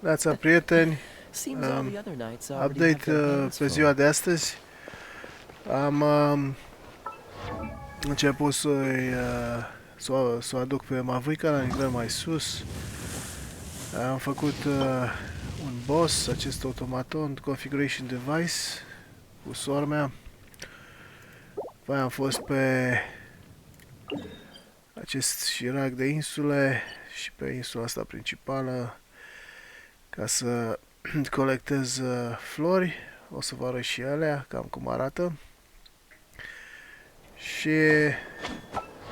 Neața, prieteni, Seems all the other knights already have update their hands pe full. ziua de astăzi. Am început să o aduc pe Mavuica la nivel mai sus. Am făcut un boss, acest automaton, configuration device, cu sora mea. Apoi am fost pe acest șirac de insule și pe insula asta principală ca să colectez flori. O să vă arăt și alea, cam cum arată. Și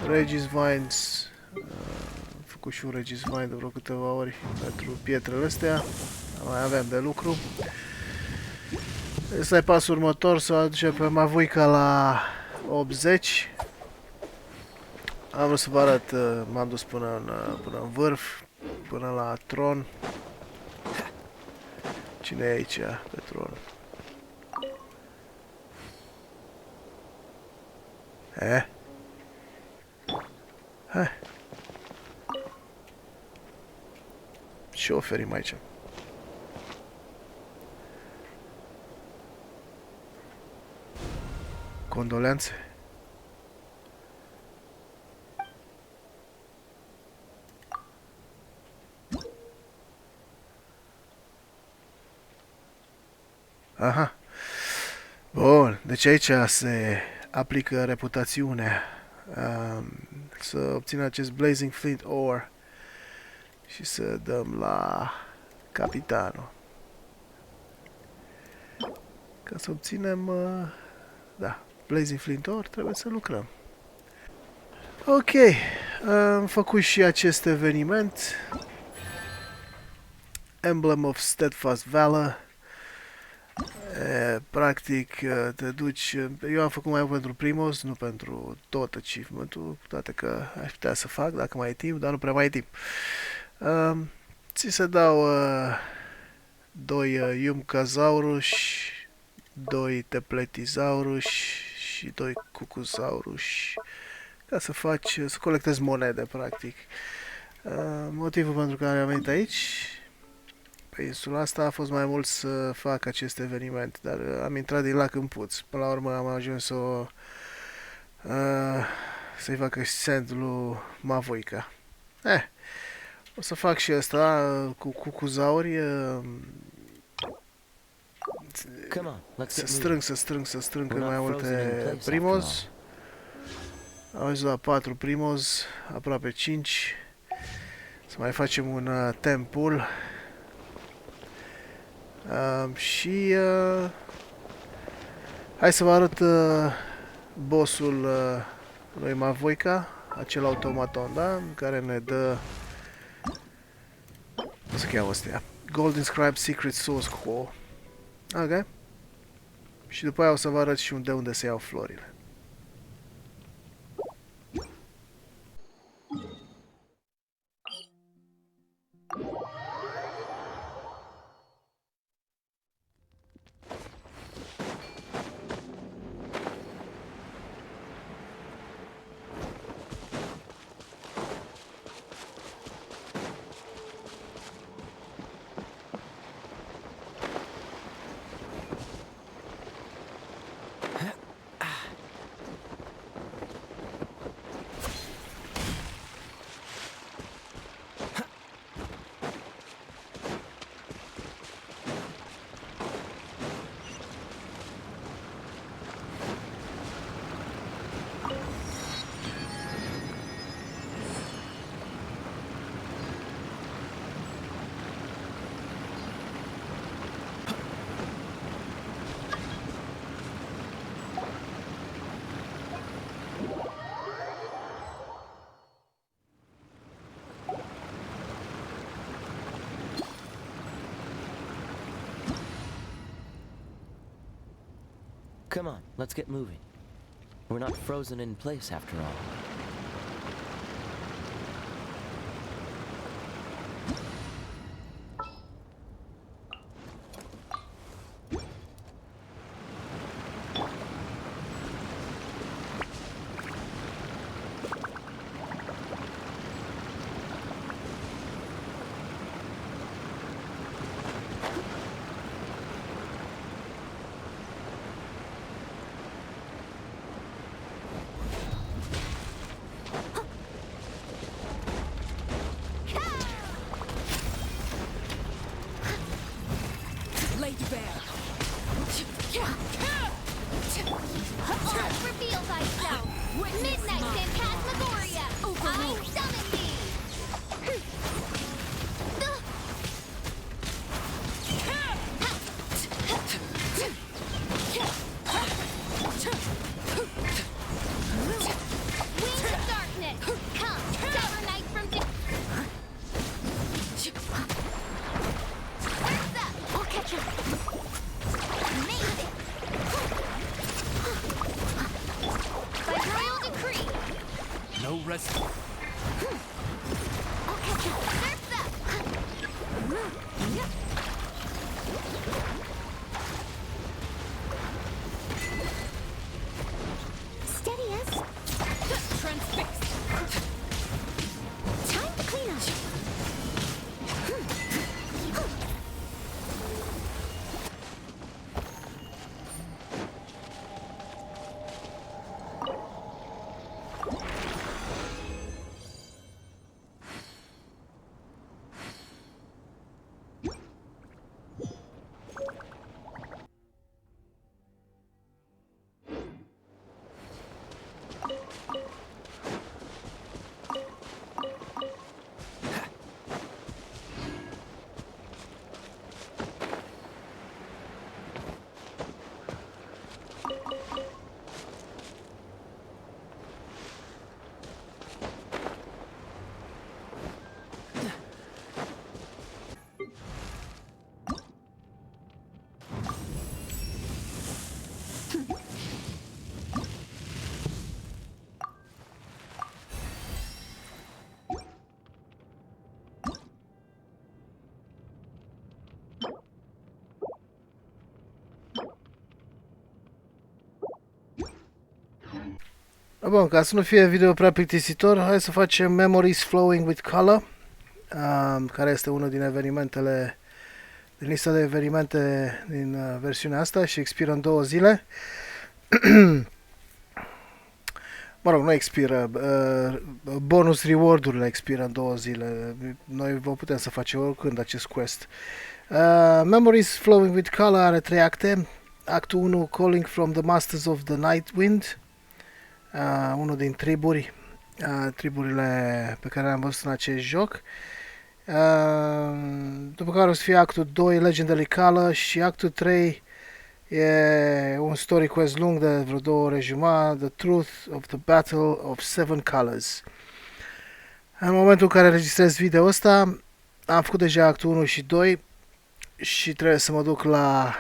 Regis Vines, am făcut și un Regis Vine de vreo câteva ori pentru pietrele astea. Mai aveam de lucru. Ăsta e pasul următor, să o aduce pe Mavuica la 80. Am vrut să vă arăt, m-am dus până în vârf, până la tron. Cine e aici pe tron? Hai. Ce oferim aici? Condoleanțe? Aha. Bun, deci aici se aplică reputațiunea. Să obținem acest Blazing Flint Ore și să dăm la capitanul. Ca să obținem, da, Blazing Flint Ore trebuie să lucrăm. Ok, am făcut și acest eveniment. Emblem of Steadfast Valor. Practic te duci, eu am făcut mai mult pentru Primos, nu pentru tot achievement-ul, toate că aș putea să fac dacă mai e timp, dar nu prea mai e timp. Ți se dau 2 Iumcazauruși, 2 Tepletizauruși și 2 Cucuzauruși, ca să faci, să colectezi monede, practic. Motivul pentru care am venit aici pe insula asta a fost mai mult să fac acest eveniment, dar am intrat din lac în puț. Până la urmă am ajuns să-i fac send lui Mavuica. O să fac și asta cu cucuzauri. Să strâng cât mai multe primos. Am ajuns la 4 primos, aproape 5. Să mai facem un temple. Și hai să vă arăt bossul lui Mavuica, acel automaton, da? Care ne dă, cum se cheamă astea? Gold Inscribed Secret Source Core. Ok. Și după aia o să vă arăt și de unde se iau florile. Come on, let's get moving. We're not frozen in place after all. bear. Reveal thyself! Midnight Phantasmagoria! I summon thee! Wings of darkness! Come, Silver Knight from Where's up? I'll catch up! Amazing! By royal decree! No rest. I'll catch up! Surf's up! Steady us! Transfixed. Time to clean up! Bun, ca să nu fie video prea plictisitor, hai să facem Memories Flowing with Color, care este unul din evenimentele, din lista de evenimente din versiunea asta și expiră în 2 zile. Mă rog, nu expiră, bonus reward-urile expiră în 2 zile. Noi vă putem să facem oricând acest quest. Memories Flowing with Color are 3 acte. Actul 1, Calling from the Masters of the Night Wind, unul din triburi, triburile pe care le-am văzut în acest joc. După care o să fie actul 2, Legendary Color, și actul 3 e un story quest lung de vreo 2 ore jumătate, The Truth of the Battle of Seven Colors. În momentul în care registrez video ăsta, am făcut deja actul 1 și 2 și trebuie să mă duc la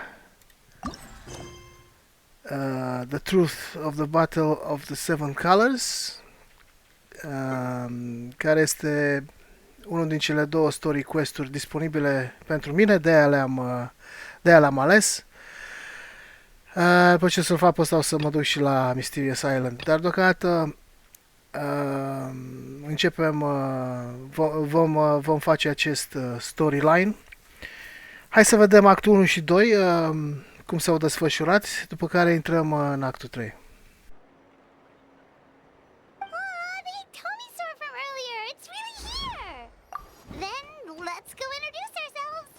The Truth of the Battle of the Seven Colors, care este unul din cele 2 story quest-uri disponibile pentru mine, de aia le-am ales. După ce să-l fac pe ăsta o să mă duc și la Mysterious Island, dar deocamdată vom face acest storyline. Hai să vedem actul 1 și 2, cum s-au desfășurat, după care intrăm în actul 3. The Tomy from earlier, it's really here! Then let's go introduce ourselves!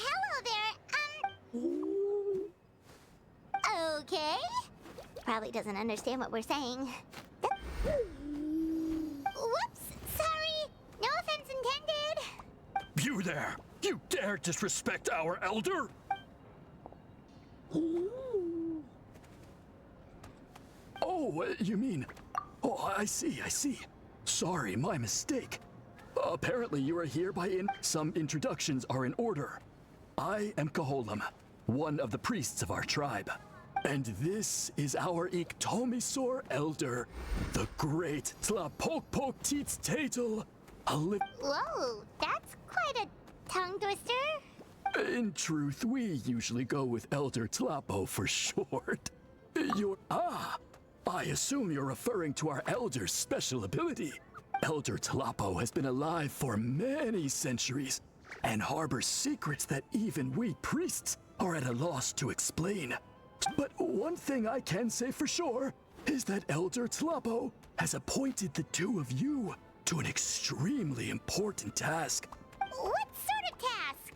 Hello there, okay? Probably doesn't understand what we're saying. Whoops, sorry. No offense intended. You there! You dare disrespect our elder? Oh, you mean... Oh, I see. Sorry, my mistake. Apparently you are here by some introductions are in order. I am Kaholam, one of the priests of our tribe. And this is our Iktomisor elder, the great Tlapokpok Teets Tatel. Whoa, that's quite a tongue twister. In truth, we usually go with Elder Tlapo for short. I assume you're referring to our elder's special ability. Elder Tlapo has been alive for many centuries and harbors secrets that even we priests are at a loss to explain. But one thing I can say for sure, is that Elder Tlapo has appointed the two of you to an extremely important task. What sort of task?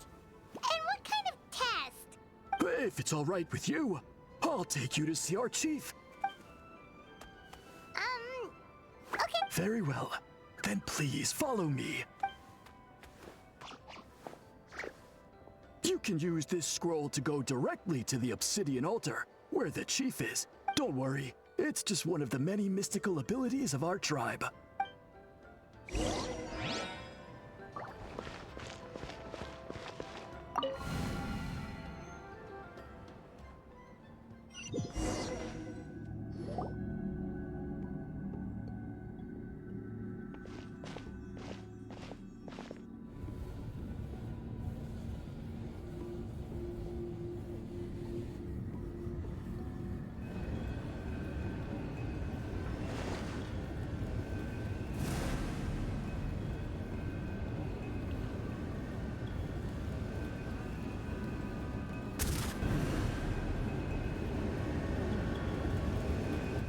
And what kind of test? If it's all right with you, I'll take you to see our chief. Okay. Very well. Then please follow me. You can use this scroll to go directly to the obsidian altar, where the chief is. Don't worry, it's just one of the many mystical abilities of our tribe.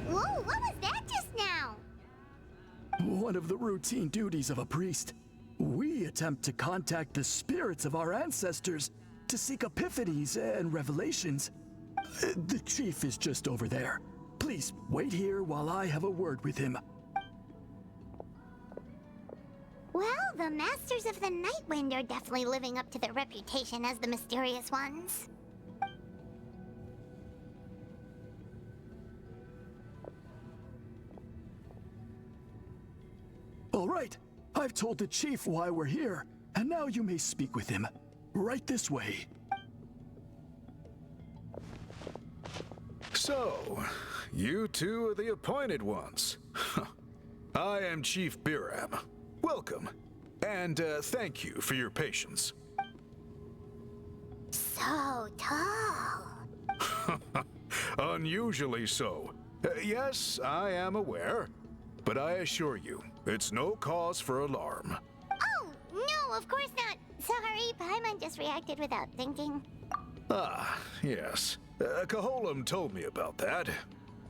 Whoa, what was that just now? One of the routine duties of a priest. We attempt to contact the spirits of our ancestors to seek epiphanies and revelations. The chief is just over there. Please wait here while I have a word with him. Well, the Masters of the Night Wind are definitely living up to their reputation as the mysterious ones. All right, I've told the chief why we're here, and now you may speak with him. Right this way. So, you two are the appointed ones. I am Chief Biram. Welcome, and thank you for your patience. So tall. Unusually so. Yes, I am aware, but I assure you, it's no cause for alarm. Oh, no, of course not. Sorry, Paimon just reacted without thinking. Ah, yes. Kaholam told me about that.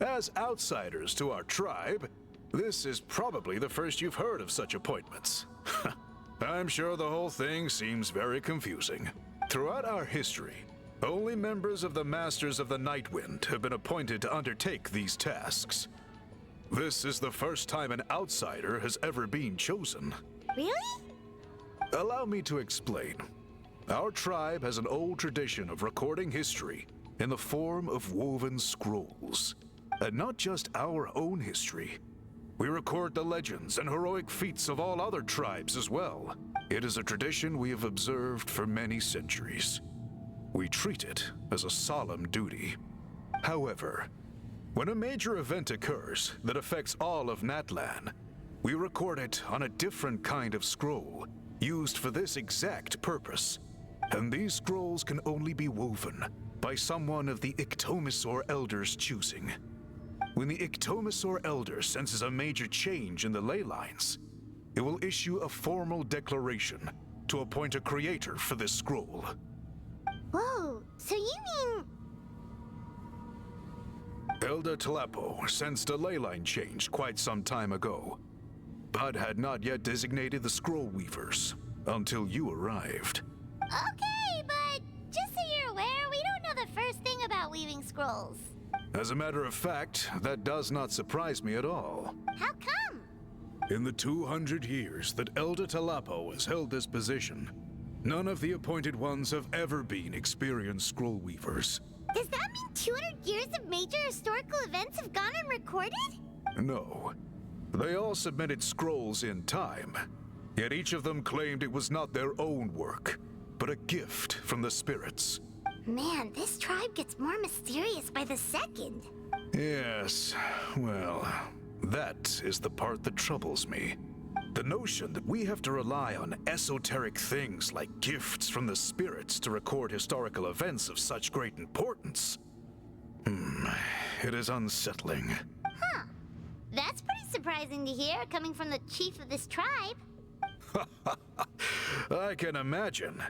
As outsiders to our tribe, this is probably the first you've heard of such appointments. I'm sure the whole thing seems very confusing. Throughout our history, only members of the Masters of the Nightwind have been appointed to undertake these tasks. This is the first time an outsider has ever been chosen. Really? Allow me to explain. Our tribe has an old tradition of recording history in the form of woven scrolls. And not just our own history. We record the legends and heroic feats of all other tribes as well. It is a tradition we have observed for many centuries. We treat it as a solemn duty. However, when a major event occurs that affects all of Natlan, we record it on a different kind of scroll, used for this exact purpose. And these scrolls can only be woven by someone of the Iktomisor Elders' choosing. When the Iktomisor Elder senses a major change in the ley lines, it will issue a formal declaration to appoint a creator for this scroll. Whoa, so you mean... Elder Tlapo sensed a ley line change quite some time ago, but had not yet designated the scroll weavers until you arrived. Okay, but just so you're aware, we don't know the first thing about weaving scrolls. As a matter of fact, that does not surprise me at all. How come? In the 200 years that Elder Tlapo has held this position, none of the appointed ones have ever been experienced scroll weavers. Does that mean 200 years of major historical events have gone unrecorded? No. They all submitted scrolls in time, yet each of them claimed it was not their own work, but a gift from the spirits. Man, this tribe gets more mysterious by the second. Yes, well, that is the part that troubles me. The notion that we have to rely on esoteric things like gifts from the spirits to record historical events of such great importance. It is unsettling. Huh. That's pretty surprising to hear, coming from the chief of this tribe. I can imagine.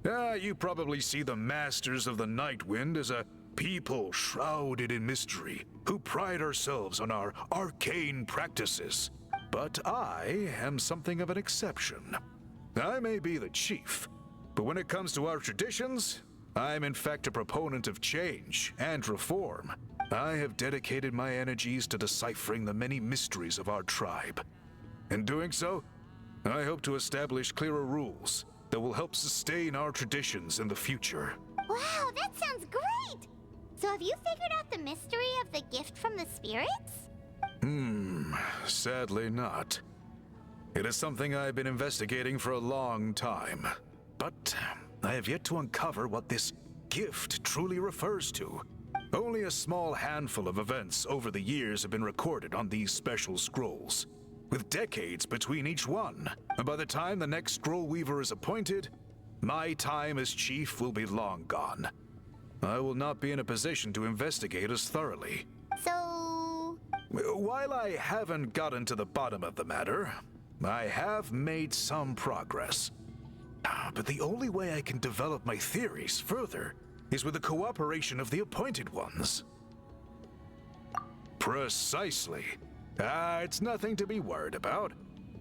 You probably see the Masters of the Nightwind as a people shrouded in mystery, who pride ourselves on our arcane practices. But I am something of an exception. I may be the chief, but when it comes to our traditions, I'm in fact a proponent of change and reform. I have dedicated my energies to deciphering the many mysteries of our tribe. In doing so, I hope to establish clearer rules that will help sustain our traditions in the future. Wow, that sounds great! So have you figured out the mystery of the gift from the spirits? Sadly not. It is something I've been investigating for a long time, but I have yet to uncover what this gift truly refers to. Only a small handful of events over the years have been recorded on these special scrolls, with decades between each one. And by the time the next scroll weaver is appointed, my time as chief will be long gone. I will not be in a position to investigate as thoroughly. So... While I haven't gotten to the bottom of the matter, I have made some progress. But the only way I can develop my theories further is with the cooperation of the appointed ones. Precisely. It's nothing to be worried about.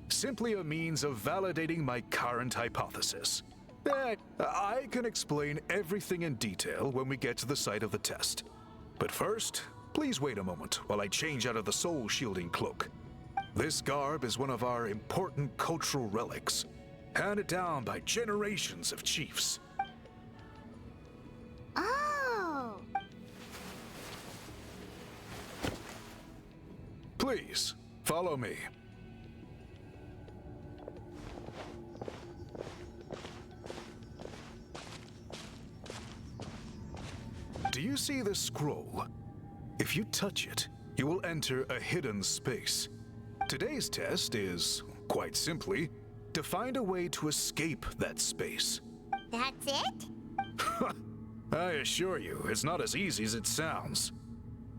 Simply a means of validating my current hypothesis. I can explain everything in detail when we get to the site of the test. But first, please wait a moment while I change out of the soul-shielding cloak. This garb is one of our important cultural relics, handed down by generations of chiefs. Oh! Please, follow me. Do you see this scroll? If you touch it, you will enter a hidden space. Today's test is, quite simply, to find a way to escape that space. That's it? I assure you, it's not as easy as it sounds.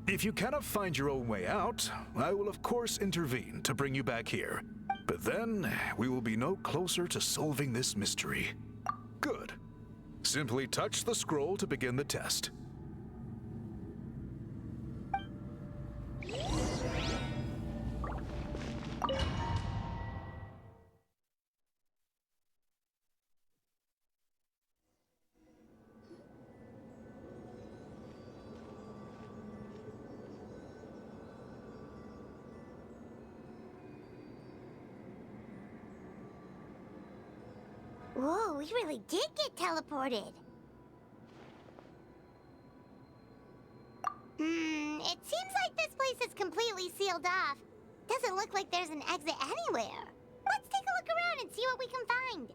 If you cannot find your own way out, I will of course intervene to bring you back here. But then, we will be no closer to solving this mystery. Good. Simply touch the scroll to begin the test. Whoa, we really did get teleported. It seems like this place is completely sealed off. Doesn't look like there's an exit anywhere. Let's take a look around and see what we can find.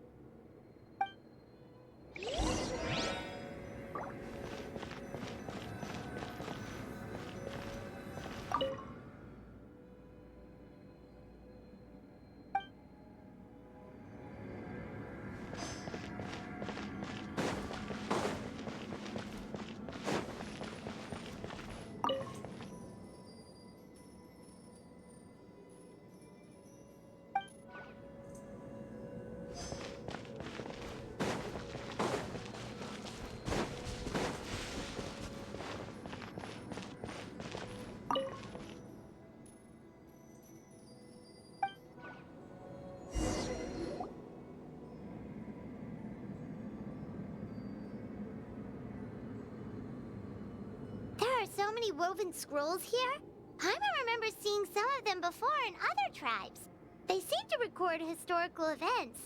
So many woven scrolls here? Paimon remembers seeing some of them before in other tribes. They seem to record historical events.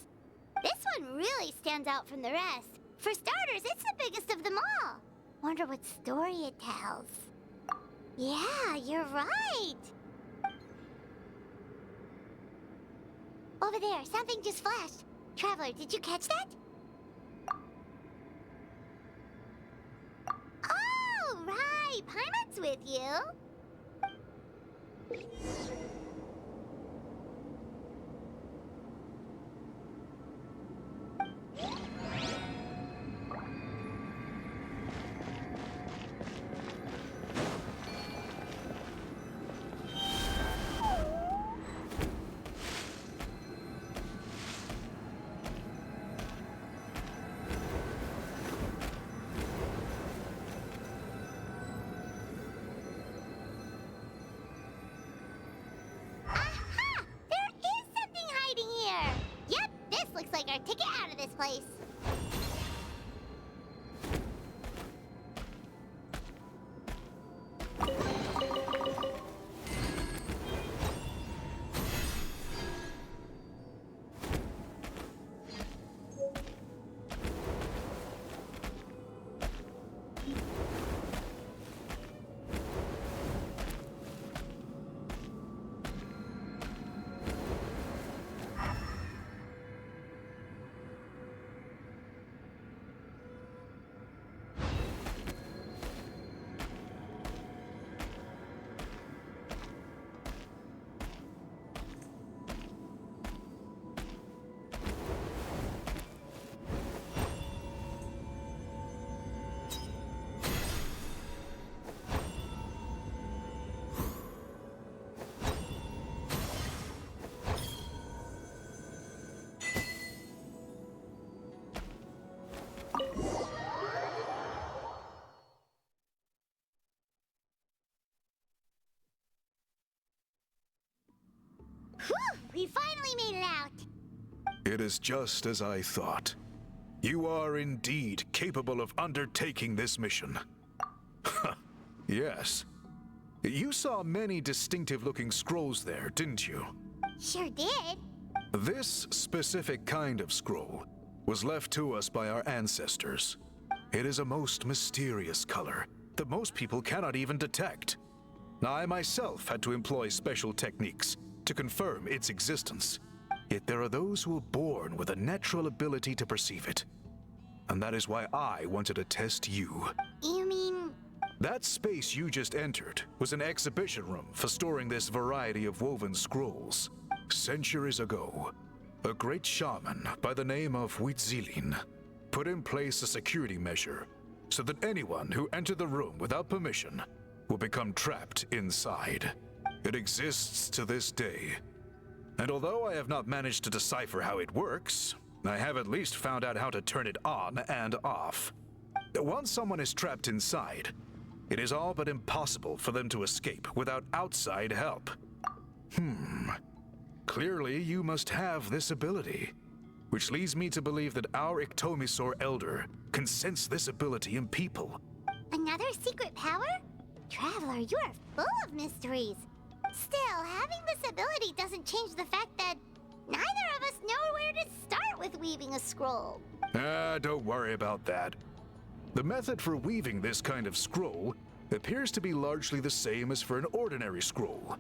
This one really stands out from the rest. For starters, it's the biggest of them all. Wonder what story it tells. Yeah, you're right. Over there, something just flashed. Traveler, did you catch that? Oh, right. Paimon's with you. place. Whew! We finally made it out! It is just as I thought. You are indeed capable of undertaking this mission. Yes. You saw many distinctive-looking scrolls there, didn't you? Sure did. This specific kind of scroll was left to us by our ancestors. It is a most mysterious color that most people cannot even detect. I myself had to employ special techniques to confirm its existence. Yet there are those who are born with a natural ability to perceive it. And that is why I wanted to test you. You mean... That space you just entered was an exhibition room for storing this variety of woven scrolls. Centuries ago, a great shaman by the name of Huitzilin put in place a security measure so that anyone who entered the room without permission will become trapped inside. It exists to this day. And although I have not managed to decipher how it works, I have at least found out how to turn it on and off. Once someone is trapped inside, it is all but impossible for them to escape without outside help. Clearly you must have this ability, which leads me to believe that our Iktomisor Elder can sense this ability in people. Another secret power? Traveler, you are full of mysteries. Still, having this ability doesn't change the fact that neither of us know where to start with weaving a scroll. Don't worry about that. The method for weaving this kind of scroll appears to be largely the same as for an ordinary scroll.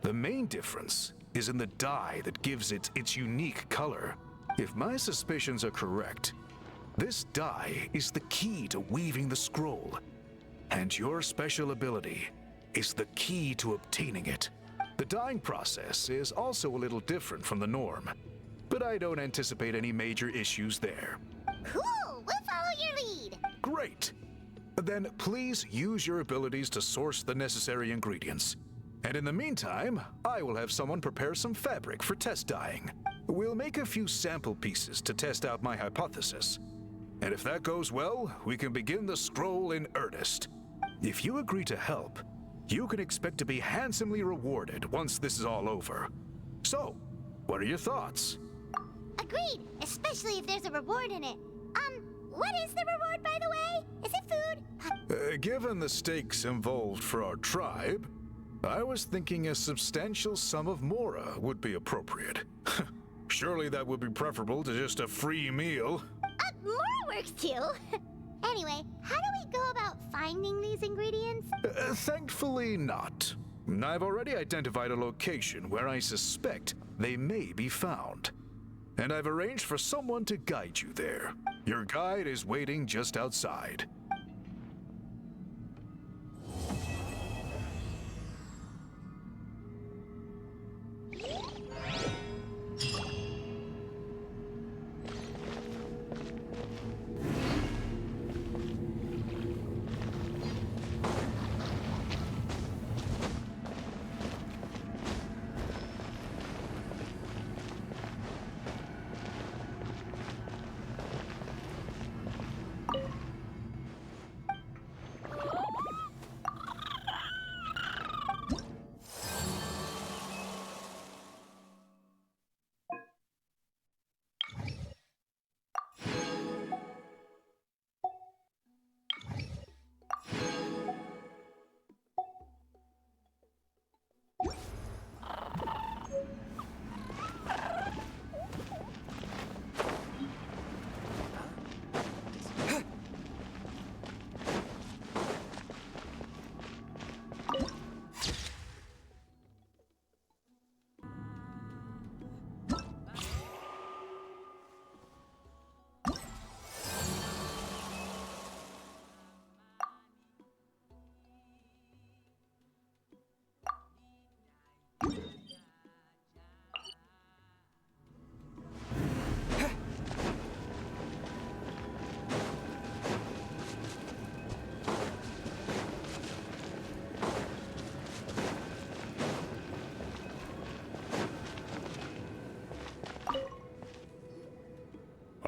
The main difference is in the dye that gives it its unique color. If my suspicions are correct, this dye is the key to weaving the scroll, and your special ability is the key to obtaining it. The dyeing process is also a little different from the norm, but I don't anticipate any major issues there. Cool! We'll follow your lead! Great! Then please use your abilities to source the necessary ingredients. And in the meantime, I will have someone prepare some fabric for test dyeing. We'll make a few sample pieces to test out my hypothesis. And if that goes well, we can begin the scroll in earnest. If you agree to help, you can expect to be handsomely rewarded once this is all over. So, what are your thoughts? Agreed, especially if there's a reward in it. What is the reward, by the way? Is it food? Given the stakes involved for our tribe, I was thinking a substantial sum of mora would be appropriate. Surely that would be preferable to just a free meal. More works too. Anyway, how do we go about finding these ingredients? Thankfully not. I've already identified a location where I suspect they may be found. And I've arranged for someone to guide you there. Your guide is waiting just outside.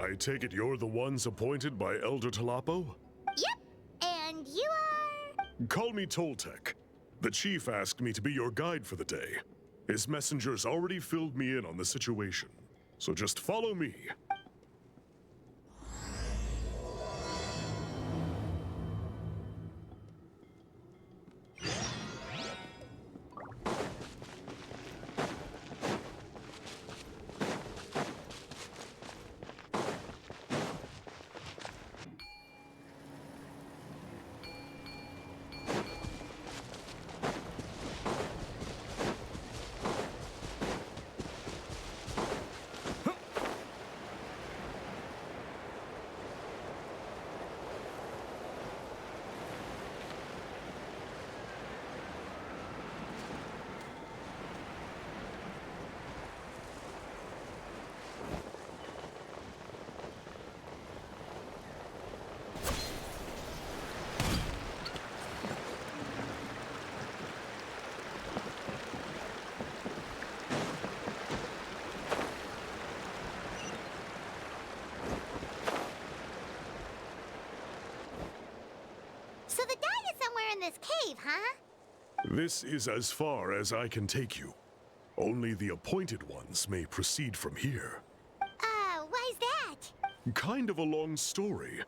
I take it you're the ones appointed by Elder Talapo? Yep. And you are... Call me Toltec. The chief asked me to be your guide for the day. His messengers already filled me in on the situation. So just follow me. So the guy is somewhere in this cave, huh? This is as far as I can take you. Only the appointed ones may proceed from here. Why's that? Kind of a long story.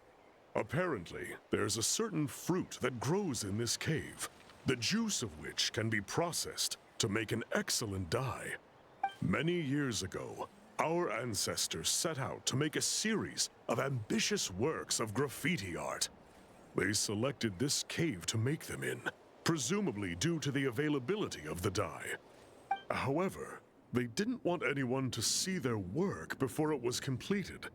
Apparently, there's a certain fruit that grows in this cave, the juice of which can be processed to make an excellent dye. Many years ago, our ancestors set out to make a series of ambitious works of graffiti art. They selected this cave to make them in, presumably due to the availability of the dye. However, they didn't want anyone to see their work before it was completed,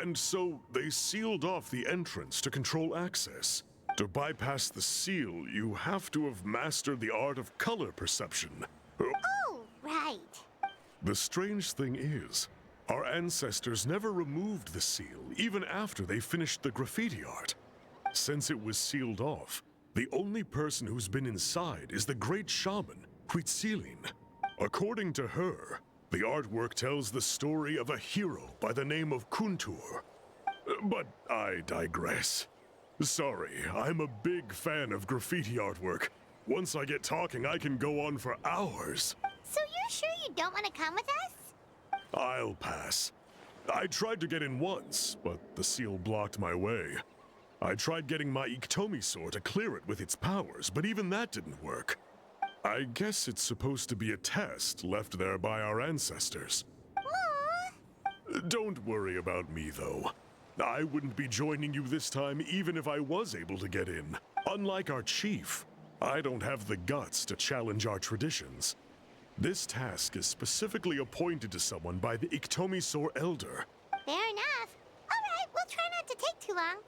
and so they sealed off the entrance to control access. To bypass the seal, you have to have mastered the art of color perception. Oh, right. The strange thing is, our ancestors never removed the seal even after they finished the graffiti art. Since it was sealed off, the only person who's been inside is the great shaman, Citlali. According to her, the artwork tells the story of a hero by the name of Kuntur. But I digress. Sorry, I'm a big fan of graffiti artwork. Once I get talking, I can go on for hours. So you're sure you don't want to come with us? I'll pass. I tried to get in once, but the seal blocked my way. I tried getting my Iktomi sword to clear it with its powers, but even that didn't work. I guess it's supposed to be a test left there by our ancestors. Aww. Don't worry about me, though. I wouldn't be joining you this time even if I was able to get in. Unlike our chief, I don't have the guts to challenge our traditions. This task is specifically appointed to someone by the Iktomi Sor Elder. Fair enough. All right, we'll try not to take too long.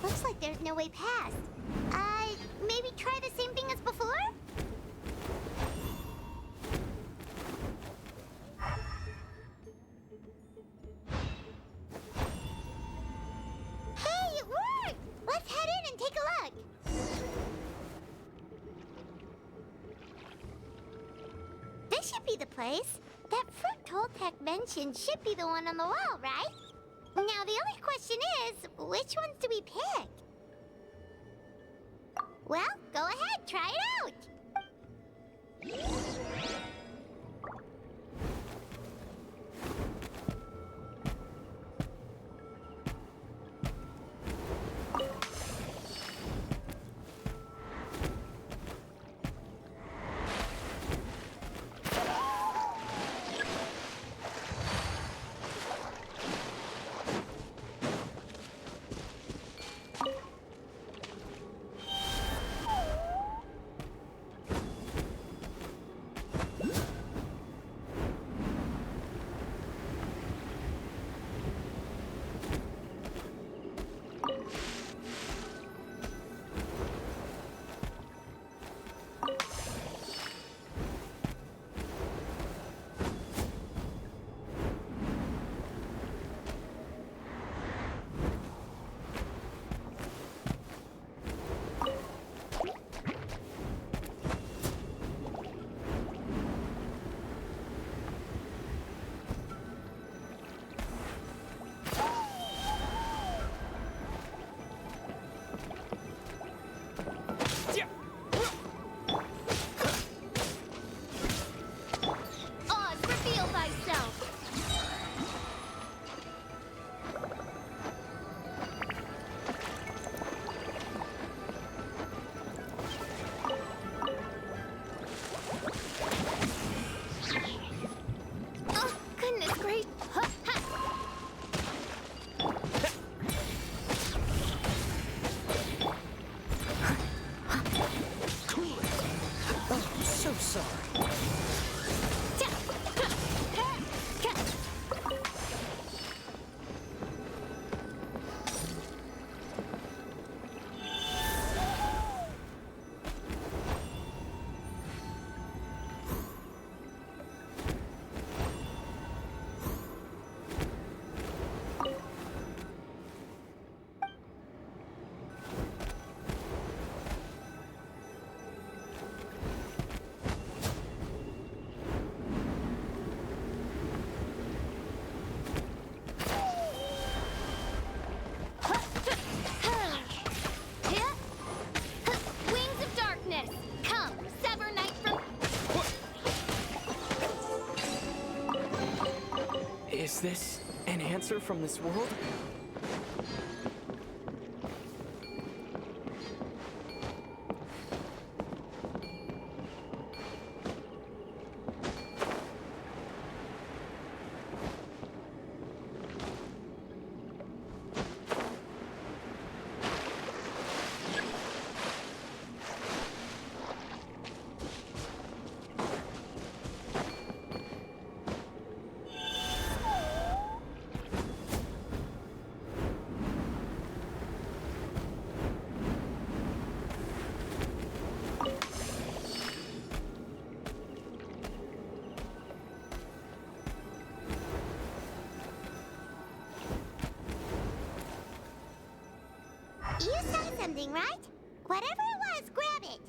Looks like there's no way past. Maybe try the same thing as before? Hey, it worked! Let's head in and take a look. This should be the place. That fruit Toltec mentioned should be the one on the wall, right? Now, the only question is, which ones do we pick? Well, go ahead, try it out! this an answer from this world? You saw something, right? Whatever it was, grab it.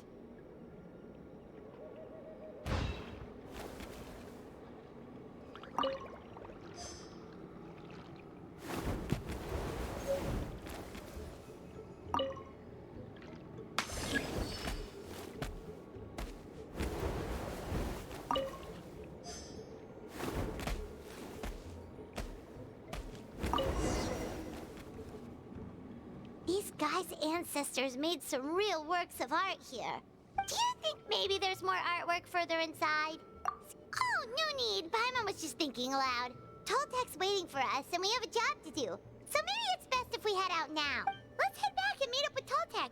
These guys' ancestors made some real works of art here. Do you think maybe there's more artwork further inside? Oh, no need. Paimon was just thinking aloud. Toltek's waiting for us, and we have a job to do. So maybe it's best if we head out now. Let's head back and meet up with Toltek.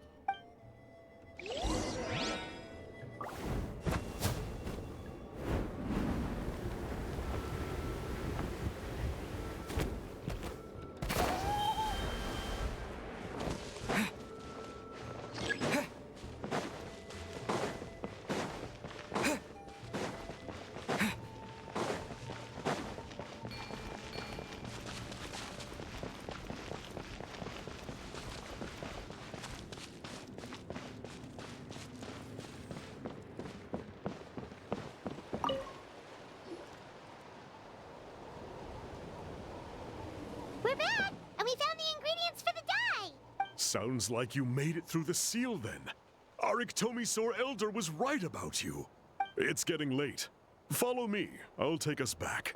We're back, and we found the ingredients for the dye. Sounds like you made it through the seal then. Our Iktomisaur Elder was right about you. It's getting late. Follow me. I'll take us back.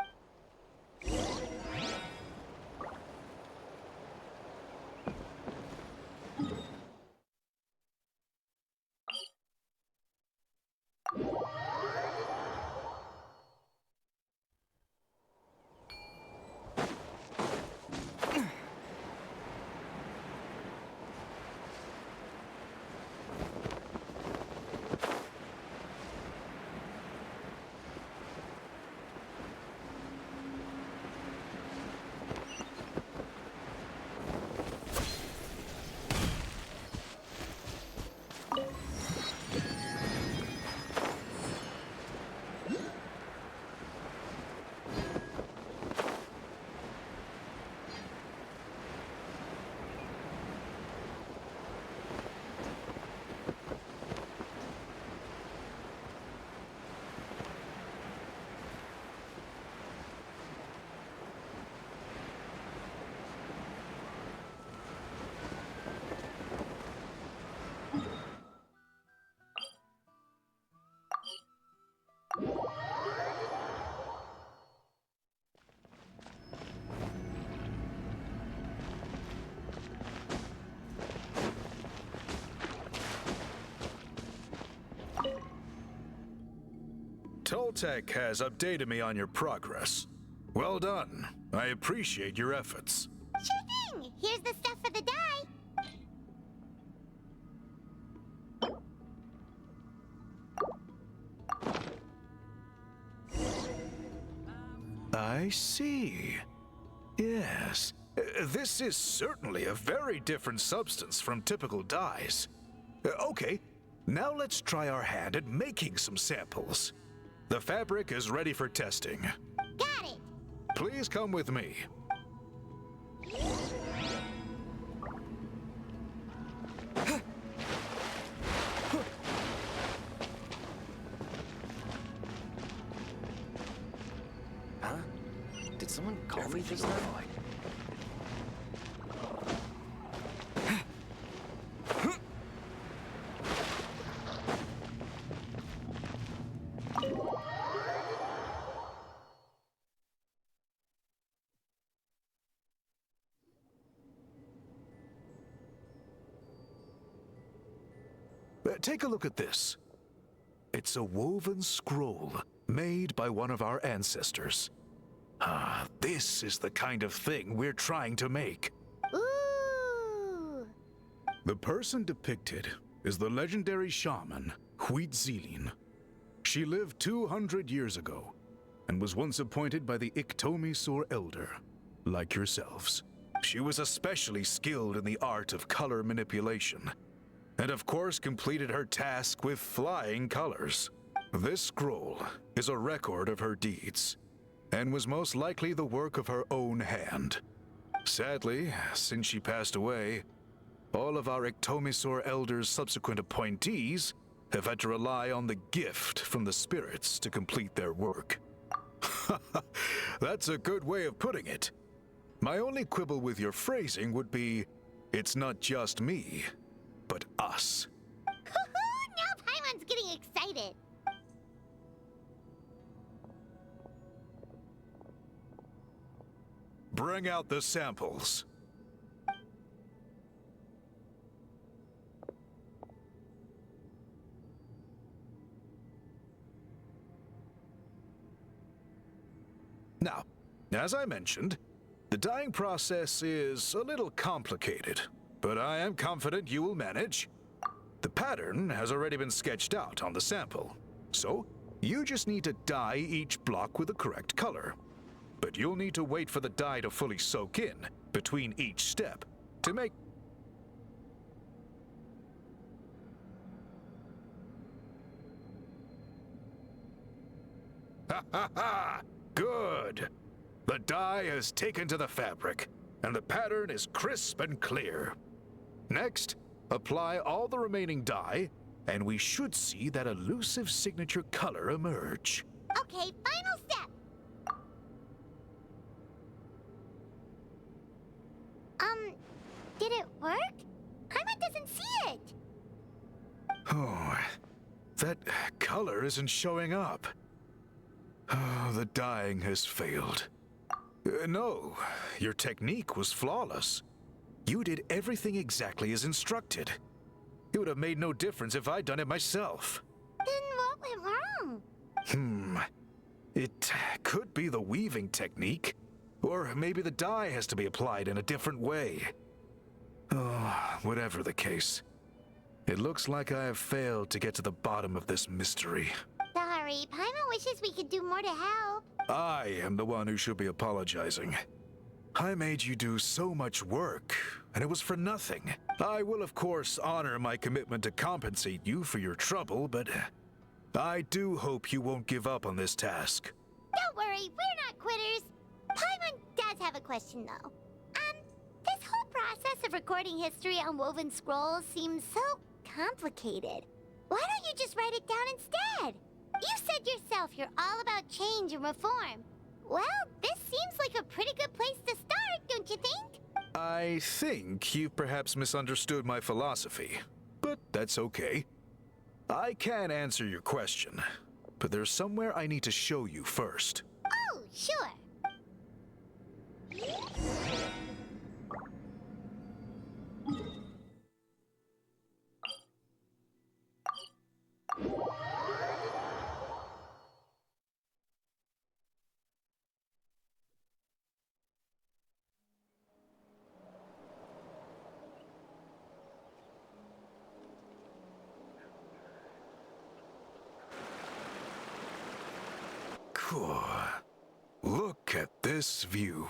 Toltek has updated me on your progress. Well done. I appreciate your efforts. Sure thing. Here's the stuff for the dye. I see. Yes. This is certainly a very different substance from typical dyes. Okay, now let's try our hand at making some samples. The fabric is ready for testing. Got it. Please come with me. Huh? Did someone call me just now? take a look at this. It's a woven scroll made by one of our ancestors. This is the kind of thing we're trying to make. Ooh. The person depicted is the legendary shaman, Huitzilin. She lived 200 years ago and was once appointed by the Iktomisur Elder, like yourselves. She was especially skilled in the art of color manipulation, and of course completed her task with flying colors. This scroll is a record of her deeds, and was most likely the work of her own hand. Sadly, since she passed away, all of our Iktomisur Elder's subsequent appointees have had to rely on the gift from the spirits to complete their work. That's a good way of putting it. My only quibble with your phrasing would be, it's not just me, but us. Now Paimon's getting excited. Bring out the samples. Now, as I mentioned, the dyeing process is a little complicated, but I am confident you will manage. The pattern has already been sketched out on the sample, so you just need to dye each block with the correct color. But you'll need to wait for the dye to fully soak in between each step to make... Ha ha ha! Good! The dye has taken to the fabric, and the pattern is crisp and clear. Next, apply all the remaining dye, and we should see that elusive signature color emerge. Okay, final step. Did it work? Paimon doesn't see it. Oh, that color isn't showing up. Oh, the dyeing has failed. No, your technique was flawless. You did everything exactly as instructed. It would have made no difference if I'd done it myself. Then what went wrong? It could be the weaving technique, or maybe the dye has to be applied in a different way. Oh, whatever the case, it looks like I have failed to get to the bottom of this mystery. Sorry, Paimon wishes we could do more to help. I am the one who should be apologizing. I made you do so much work, and it was for nothing. I will, of course, honor my commitment to compensate you for your trouble, but I do hope you won't give up on this task. Don't worry, we're not quitters. Paimon does have a question, though. This whole process of recording history on woven scrolls seems so complicated. Why don't you just write it down instead? You said yourself you're all about change and reform. Well, this seems like a pretty good place to start, don't you think? I think you've perhaps misunderstood my philosophy, but that's okay. I can answer your question, but there's somewhere I need to show you first. Oh, sure. Cool. Look at this view.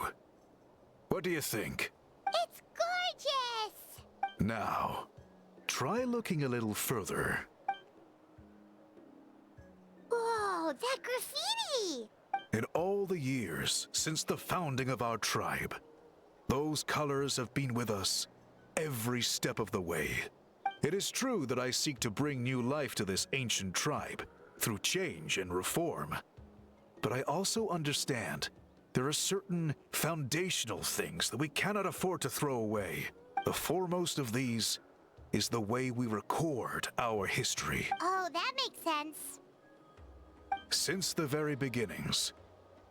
What do you think? It's gorgeous! Now, try looking a little further. Whoa, that graffiti! In all the years since the founding of our tribe, those colors have been with us every step of the way. It is true that I seek to bring new life to this ancient tribe through change and reform. But I also understand there are certain foundational things that we cannot afford to throw away. The foremost of these is the way we record our history. Oh, that makes sense. Since the very beginnings,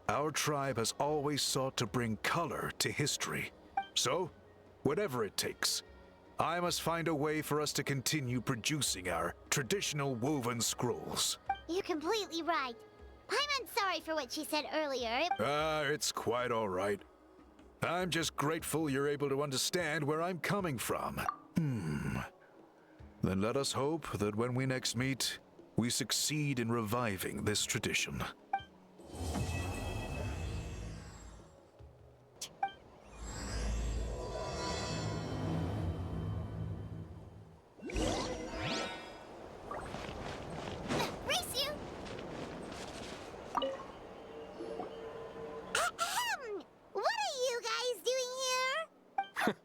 our tribe has always sought to bring color to history. So, whatever it takes, I must find a way for us to continue producing our traditional woven scrolls. You're completely right. Paimon's sorry for what she said earlier. It's quite all right. I'm just grateful you're able to understand where I'm coming from. Then let us hope that when we next meet, we succeed in reviving this tradition. Race you! Ahem! What are you guys doing here?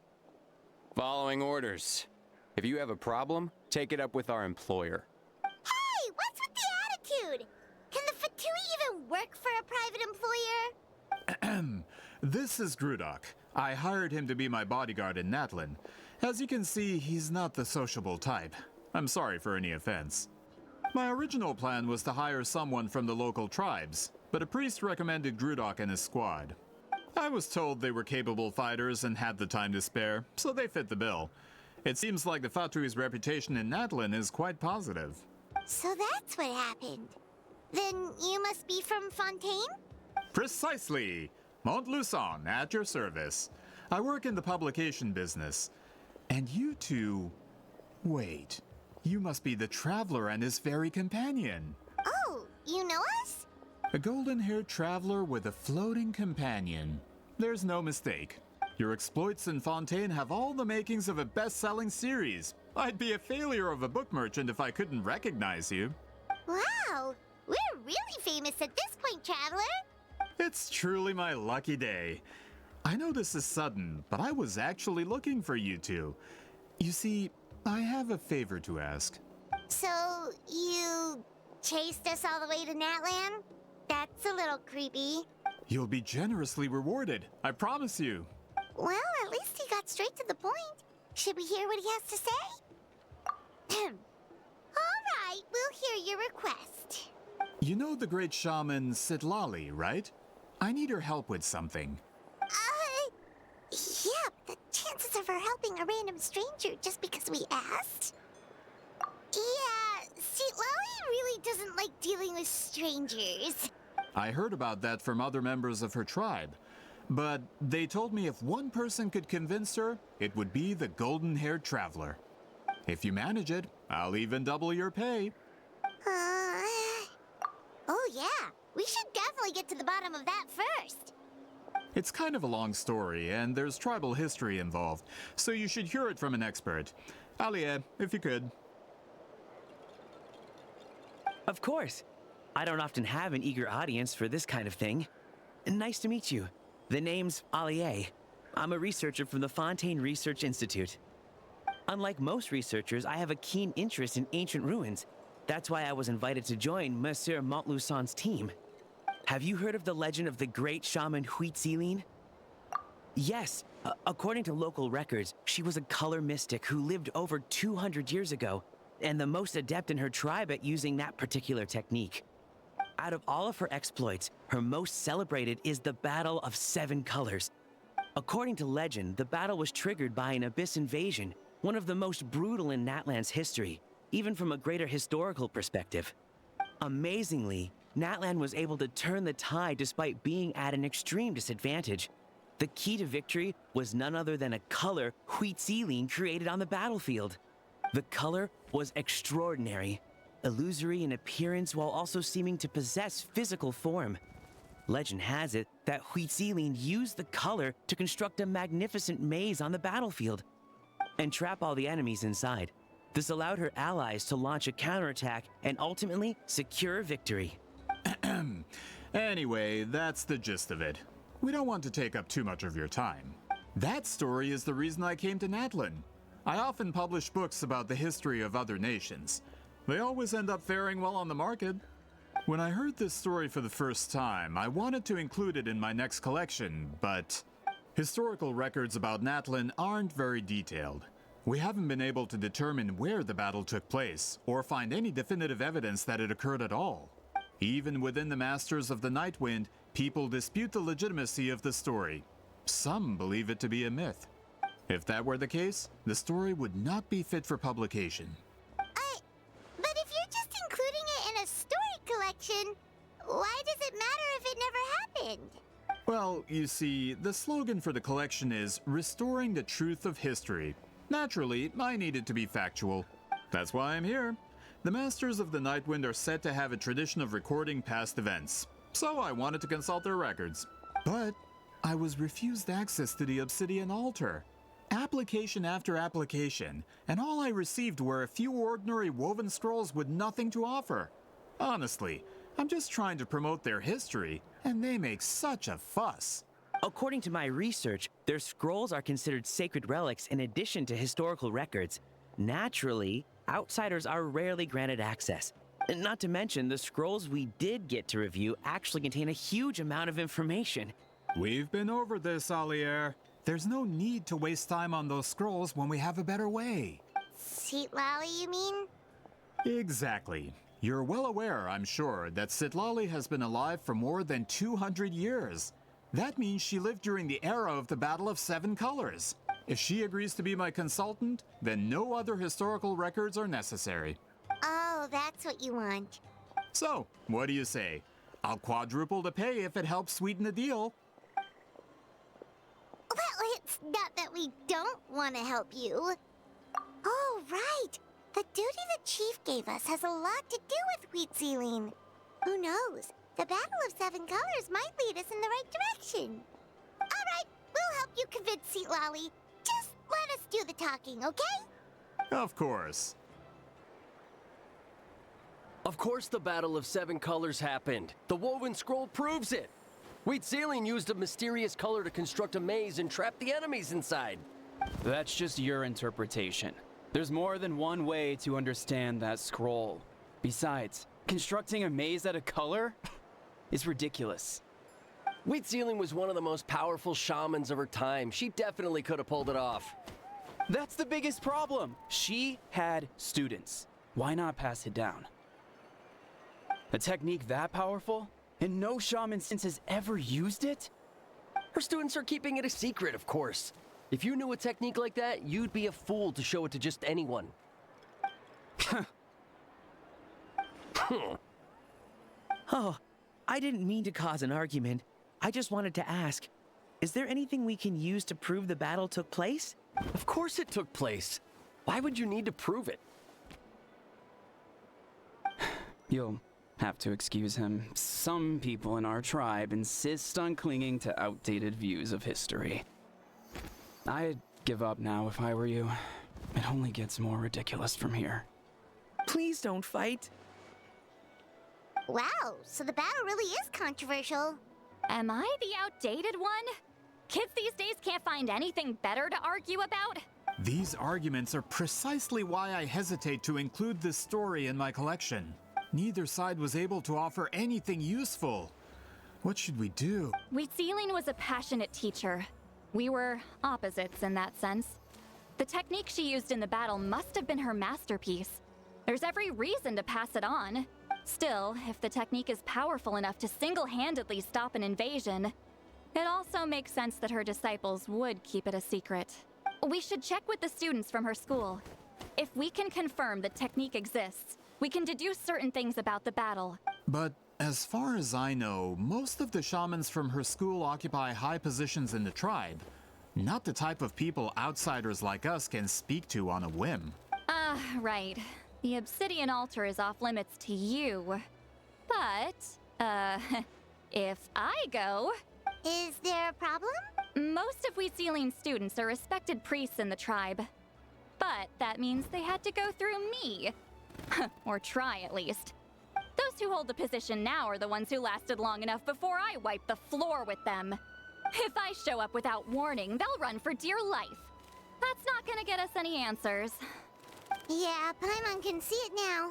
Following orders. If you have a problem, take it up with our employer. Hey, what's with the attitude? Can the F2P even work for a private employer? This is Grudok. I hired him to be my bodyguard in Natlan. As you can see, he's not the sociable type. I'm sorry for any offense. My original plan was to hire someone from the local tribes, but a priest recommended Grudok and his squad. I was told they were capable fighters and had the time to spare, so they fit the bill. It seems like the F2P's reputation in Natlan is quite positive. So that's what happened. Then you must be from Fontaine? Precisely! Montluçon, at your service. I work in the publication business. And you two... Wait, you must be the traveler and his fairy companion. Oh, you know us? A golden-haired traveler with a floating companion. There's no mistake. Your exploits in Fontaine have all the makings of a best-selling series. I'd be a failure of a book merchant if I couldn't recognize you. Wow, we're really famous at this point, Traveler. It's truly my lucky day. I know this is sudden, but I was actually looking for you two. You see, I have a favor to ask. So, you chased us all the way to Natlan? That's a little creepy. You'll be generously rewarded, I promise you. Well, at least he got straight to the point. Should we hear what he has to say? All right, we'll hear your request. You know the great shaman Citlali, right? I need her help with something. Yeah, the chances of her helping a random stranger just because we asked? Yeah, Citlali really doesn't like dealing with strangers. I heard about that from other members of her tribe. But they told me if one person could convince her, it would be the golden-haired traveler. If you manage it, I'll even double your pay. Oh yeah, we should definitely get to the bottom of that first. It's kind of a long story, and there's tribal history involved, so you should hear it from an expert. Alia, if you could. Of course. I don't often have an eager audience for this kind of thing. Nice to meet you. The name's Alie. I'm a researcher from the Fontaine Research Institute. Unlike most researchers, I have a keen interest in ancient ruins. That's why I was invited to join Monsieur Montluçon's team. Have you heard of the legend of the great shaman Citlali? Yes. According to local records, she was a color mystic who lived over 200 years ago, and the most adept in her tribe at using that particular technique. Out of all of her exploits, her most celebrated is the Battle of Seven Colors. According to legend, the battle was triggered by an abyss invasion, one of the most brutal in Natlan's history, even from a greater historical perspective. Amazingly, Natlan was able to turn the tide despite being at an extreme disadvantage. The key to victory was none other than a color Citlali created on the battlefield. The color was extraordinary, illusory in appearance while also seeming to possess physical form. Legend has it that Citlali used the color to construct a magnificent maze on the battlefield and trap all the enemies inside. This allowed her allies to launch a counterattack and ultimately secure victory. Anyway, that's the gist of it. We don't want to take up too much of your time. That story is the reason I came to Natlan. I often publish books about the history of other nations. They always end up faring well on the market. When I heard this story for the first time, I wanted to include it in my next collection, but historical records about Natlan aren't very detailed. We haven't been able to determine where the battle took place, or find any definitive evidence that it occurred at all. Even within the Masters of the Nightwind, people dispute the legitimacy of the story. Some believe it to be a myth. If that were the case, the story would not be fit for publication. But if you're just including it in a story collection, why does it matter if it never happened? Well, you see, the slogan for the collection is Restoring the Truth of History. Naturally, I needed to be factual. That's why I'm here. The Masters of the Nightwind are said to have a tradition of recording past events, so I wanted to consult their records. But I was refused access to the Obsidian Altar. Application after application, and all I received were a few ordinary woven scrolls with nothing to offer. Honestly, I'm just trying to promote their history, and they make such a fuss. According to my research, their scrolls are considered sacred relics in addition to historical records. Naturally, outsiders are rarely granted access. Not to mention, the scrolls we did get to review actually contain a huge amount of information. We've been over this, Alier. There's no need to waste time on those scrolls when we have a better way. Citlali, you mean? Exactly. You're well aware, I'm sure, that Citlali has been alive for more than 200 years. That means she lived during the era of the Battle of Seven Colors. If she agrees to be my consultant, then no other historical records are necessary. Oh, that's what you want. So, what do you say? I'll quadruple the pay if it helps sweeten the deal. Well, it's not that we don't want to help you. Oh, right. The duty the chief gave us has a lot to do with wheat sealing. Who knows? The Battle of Seven Colors might lead us in the right direction. All right, we'll help you convince Citlali. Just let us do the talking, okay? Of course. Of course the Battle of Seven Colors happened. The woven scroll proves it. Wheat Sealing used a mysterious color to construct a maze and trap the enemies inside. That's just your interpretation. There's more than one way to understand that scroll. Besides, constructing a maze out of color is ridiculous. Wheat Sealing was one of the most powerful shamans of her time. She definitely could have pulled it off. That's the biggest problem. She had students. Why not pass it down? A technique that powerful? And no shaman since has ever used it? Her students are keeping it a secret, of course. If you knew a technique like that, you'd be a fool to show it to just anyone. Oh, I didn't mean to cause an argument. I just wanted to ask, is there anything we can use to prove the battle took place? Of course it took place. Why would you need to prove it? You'll have to excuse him. Some people in our tribe insist on clinging to outdated views of history. I'd give up now if I were you. It only gets more ridiculous from here. Please don't fight. Wow, so the battle really is controversial. Am I the outdated one? Kids these days can't find anything better to argue about? These arguments are precisely why I hesitate to include this story in my collection. Neither side was able to offer anything useful. What should we do? Wheat Sealing was a passionate teacher. We were opposites in that sense. The technique she used in the battle must have been her masterpiece. There's every reason to pass it on. Still, if the technique is powerful enough to single-handedly stop an invasion, it also makes sense that her disciples would keep it a secret. We should check with the students from her school. If we can confirm the technique exists, we can deduce certain things about the battle. But as far as I know, most of the shamans from her school occupy high positions in the tribe. Not the type of people outsiders like us can speak to on a whim. Right. The Obsidian Altar is off limits to you. But, if I go... Is there a problem? Most of Wheat Sealing's students are respected priests in the tribe. But that means they had to go through me. Or try, at least. Those who hold the position now are the ones who lasted long enough before I wiped the floor with them. If I show up without warning, they'll run for dear life. That's not gonna get us any answers. Yeah, Paimon can see it now.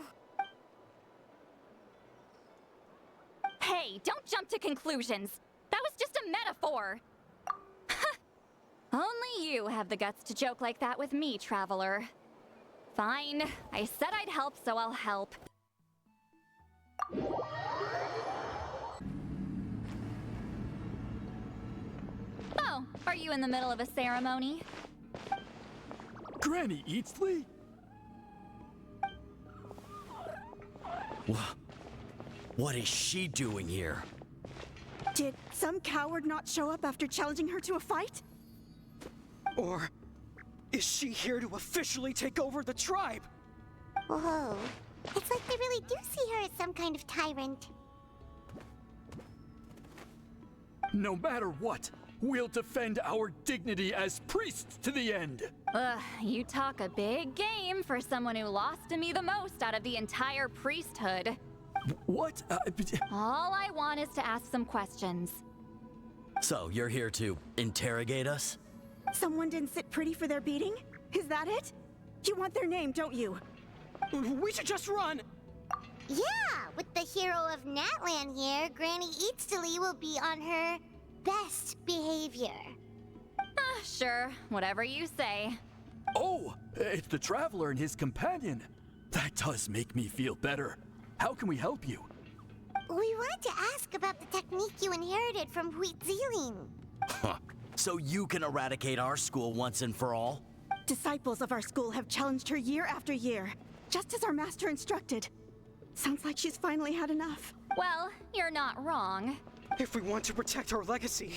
Hey, don't jump to conclusions. That was just a metaphor. Only you have the guts to joke like that with me, Traveler. Fine. I said I'd help, so I'll help. Oh, are you in the middle of a ceremony? Granny Eatsley? What is she doing here? Did some coward not show up after challenging her to a fight? Or is she here to officially take over the tribe? Whoa. It's like they really do see her as some kind of tyrant. No matter what, we'll defend our dignity as priests to the end. Ugh, you talk a big game for someone who lost to me the most out of the entire priesthood. What? All I want is to ask some questions. So, you're here to interrogate us? Someone didn't sit pretty for their beating? Is that it? You want their name, don't you? We should just run! Yeah, with the hero of Natlan here, Granny Eatsley will be on her best behavior. Sure, whatever you say. Oh, it's the Traveler and his companion. That does make me feel better. How can we help you? We wanted to ask about the technique you inherited from Huitziling. Huh. So you can eradicate our school once and for all? Disciples of our school have challenged her year after year, just as our master instructed. Sounds like she's finally had enough. Well, you're not wrong. If we want to protect our legacy,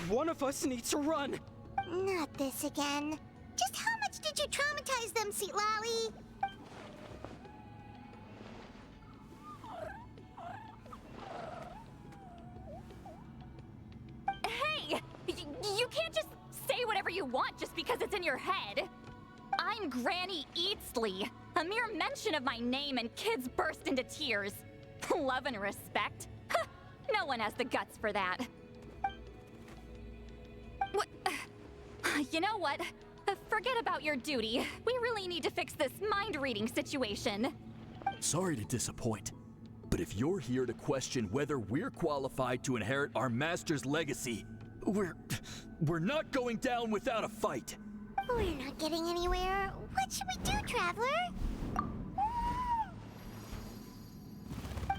one of us needs to run. Not this again. Just how much did you traumatize them, Citlali? Hey! You can't just say whatever you want just because it's in your head. I'm Granny Eatsley. A mere mention of my name and kids burst into tears. Love and respect? No one has the guts for that. What? You know what? Forget about your duty. We really need to fix this mind-reading situation. Sorry to disappoint, but if you're here to question whether we're qualified to inherit our master's legacy, we're not going down without a fight. We're not getting anywhere. What should we do, Traveler?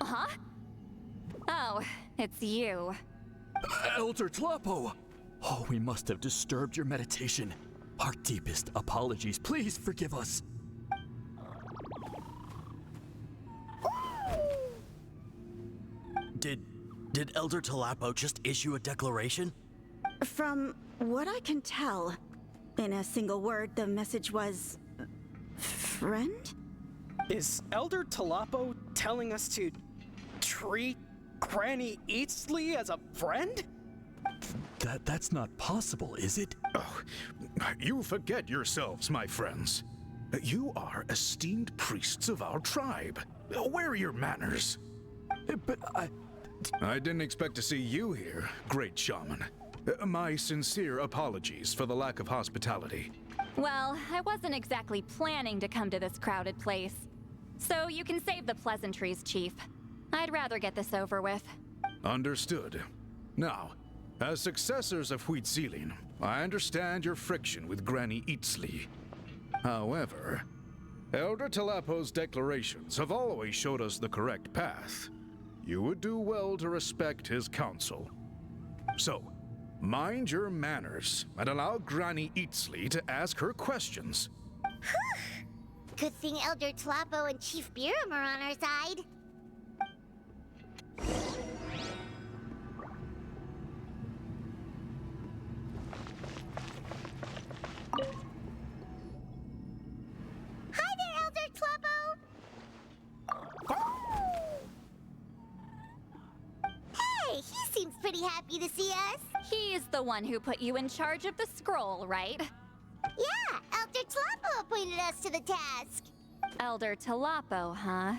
Huh? Oh, it's you. Elder Tlapo! Oh, we must have disturbed your meditation. Our deepest apologies. Please forgive us. Did Elder Tlapo just issue a declaration? From what I can tell, in a single word, the message was... friend? Is Elder Tlapo telling us to treat Granny Eatsley as a friend? That's not possible, is it? Oh, you forget yourselves, my friends. You are esteemed priests of our tribe. Where are your manners? But I didn't expect to see you here, great shaman. My sincere apologies for the lack of hospitality. Well, I wasn't exactly planning to come to this crowded place. So you can save the pleasantries, Chief. I'd rather get this over with. Understood. Now, as successors of Huitziling, I understand your friction with Granny Eatsley. However, Elder Tlapo's declarations have always showed us the correct path. You would do well to respect his counsel. So, mind your manners and allow Granny Eatsley to ask her questions. Good thing Elder Tlapo and Chief Biram are on our side. Hi there, Elder Tlapo! Hey, he seems pretty happy to see us. He's the one who put you in charge of the scroll, right? Yeah, Elder Tlapo appointed us to the task. Elder Tlapo, huh?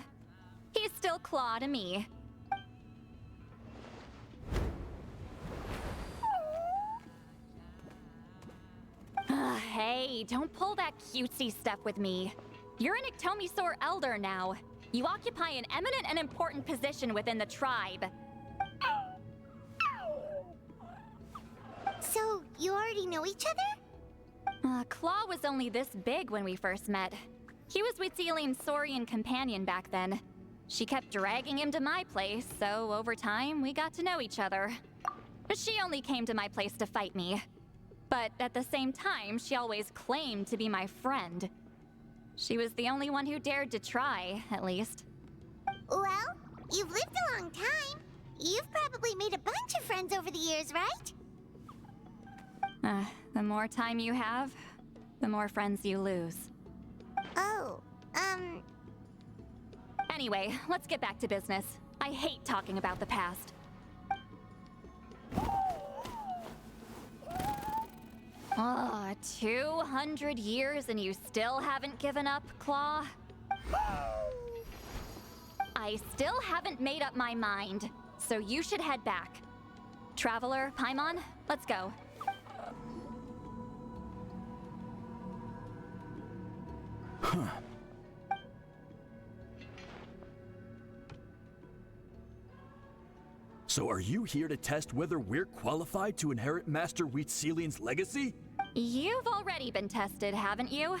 He's still Claw to me. Hey, don't pull that cutesy stuff with me. You're an Iktomi-Sor Elder now. You occupy an eminent and important position within the tribe. So, you already know each other? Claw was only this big when we first met. He was Huitziling's Saurian companion back then. She kept dragging him to my place, so over time, we got to know each other. She only came to my place to fight me. But at the same time, she always claimed to be my friend. She was the only one who dared to try, at least. Well, you've lived a long time. You've probably made a bunch of friends over the years, right? The more time you have, the more friends you lose. Oh, Anyway, let's get back to business. I hate talking about the past. 200 years and you still haven't given up, Claw? I still haven't made up my mind, so you should head back. Traveler, Paimon, let's go. So are you here to test whether we're qualified to inherit Master Wheatselian's legacy? You've already been tested, haven't you?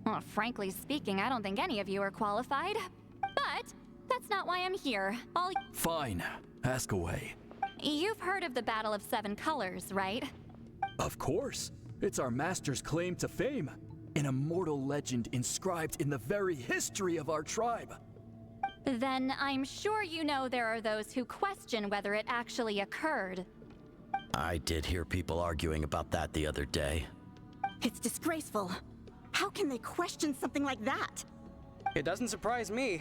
Well, frankly speaking, I don't think any of you are qualified. But that's not why I'm here. Fine. Ask away. You've heard of the Battle of Seven Colors, right? Of course. It's our master's claim to fame. An immortal legend inscribed in the very history of our tribe. Then I'm sure you know there are those who question whether it actually occurred. I did hear people arguing about that the other day. It's disgraceful. How can they question something like that? It doesn't surprise me.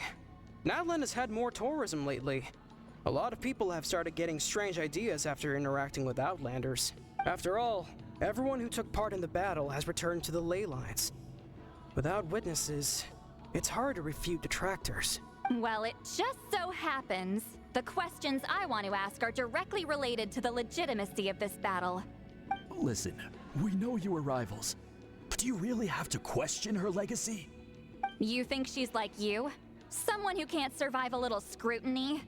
Natlan has had more tourism lately. A lot of people have started getting strange ideas after interacting with Outlanders. After all, everyone who took part in the battle has returned to the ley lines. Without witnesses, it's hard to refute detractors. Well, it just so happens the questions I want to ask are directly related to the legitimacy of this battle. Listen, we know you are rivals, but do you really have to question her legacy? You think she's like you? Someone who can't survive a little scrutiny?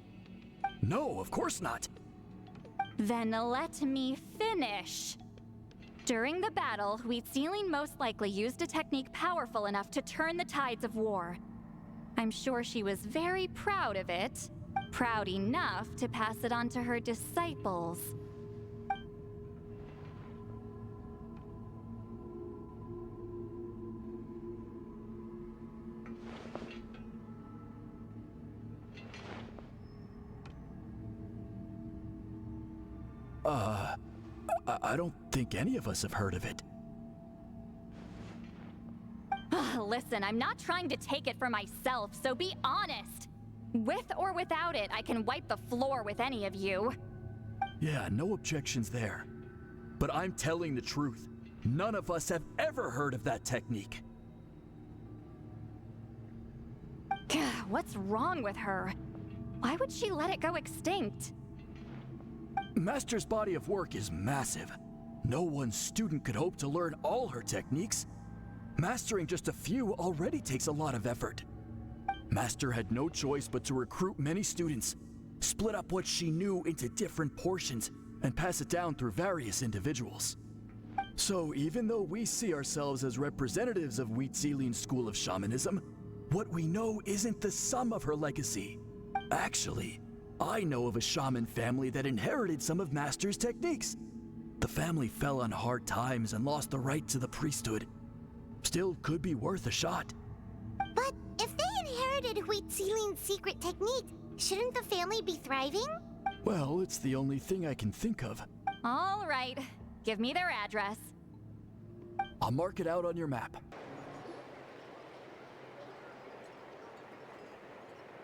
No, of course not. Then let me finish. During the battle, Wheatselian most likely used a technique powerful enough to turn the tides of war. I'm sure she was very proud of it. Proud enough to pass it on to her disciples. I don't think any of us have heard of it. Listen, I'm not trying to take it for myself, so be honest. With or without it, I can wipe the floor with any of you. Yeah, no objections there. But I'm telling the truth. None of us have ever heard of that technique. What's wrong with her? Why would she let it go extinct? Master's body of work is massive. No one student could hope to learn all her techniques. Mastering just a few already takes a lot of effort. Master had no choice but to recruit many students, split up what she knew into different portions, and pass it down through various individuals. So even though we see ourselves as representatives of Wheatselian's school of shamanism, what we know isn't the sum of her legacy. Actually, I know of a shaman family that inherited some of Master's techniques. The family fell on hard times and lost the right to the priesthood. Still could be worth a shot. But if they inherited Wheatselian's secret technique, shouldn't the family be thriving? Well, it's the only thing I can think of. All right, give me their address. I'll mark it out on your map.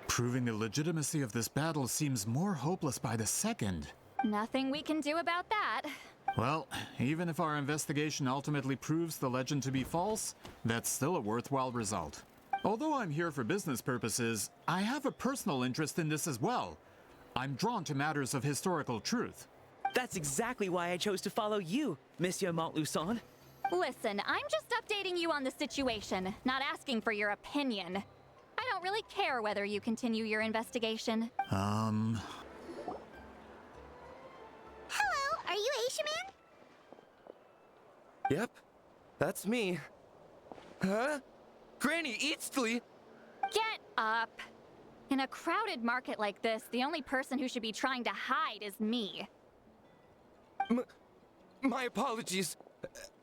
Proving the legitimacy of this battle seems more hopeless by the second. Nothing we can do about that. Well, even if our investigation ultimately proves the legend to be false, that's still a worthwhile result. Although I'm here for business purposes, I have a personal interest in this as well. I'm drawn to matters of historical truth. That's exactly why I chose to follow you, Monsieur Montluçon. Listen, I'm just updating you on the situation, not asking for your opinion. I don't really care whether you continue your investigation. Hello, are you Aisha Man? Yep, that's me. Huh? Granny Eatsley? Get up! In a crowded market like this, the only person who should be trying to hide is me. My apologies.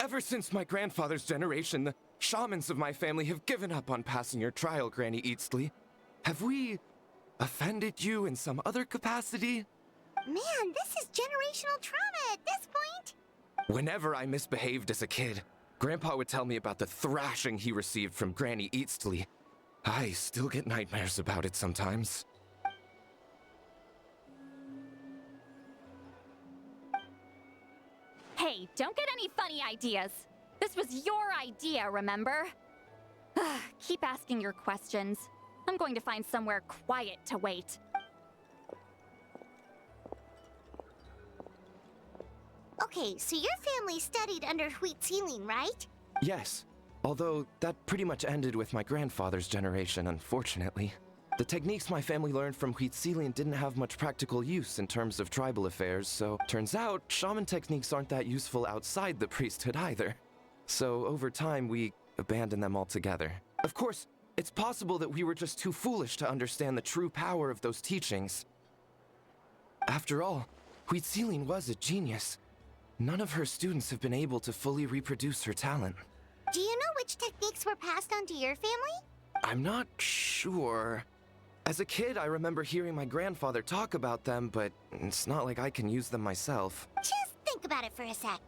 Ever since my grandfather's generation, the shamans of my family have given up on passing your trial, Granny Eastly. Have we offended you in some other capacity? Man, this is generational trauma at this point. Whenever I misbehaved as a kid, Grandpa would tell me about the thrashing he received from Granny Eastly. I still get nightmares about it sometimes. Hey, don't get any funny ideas. This was your idea, remember? Keep asking your questions. I'm going to find somewhere quiet to wait. Okay, so your family studied under Citlali, right? Yes, although that pretty much ended with my grandfather's generation, unfortunately. The techniques my family learned from Citlali didn't have much practical use in terms of tribal affairs, so turns out shaman techniques aren't that useful outside the priesthood either. So over time, we abandoned them altogether. Of course, it's possible that we were just too foolish to understand the true power of those teachings. After all, Citlali was a genius. None of her students have been able to fully reproduce her talent. Do you know which techniques were passed on to your family? I'm not sure. As a kid, I remember hearing my grandfather talk about them, but it's not like I can use them myself. Just think about it for a sec.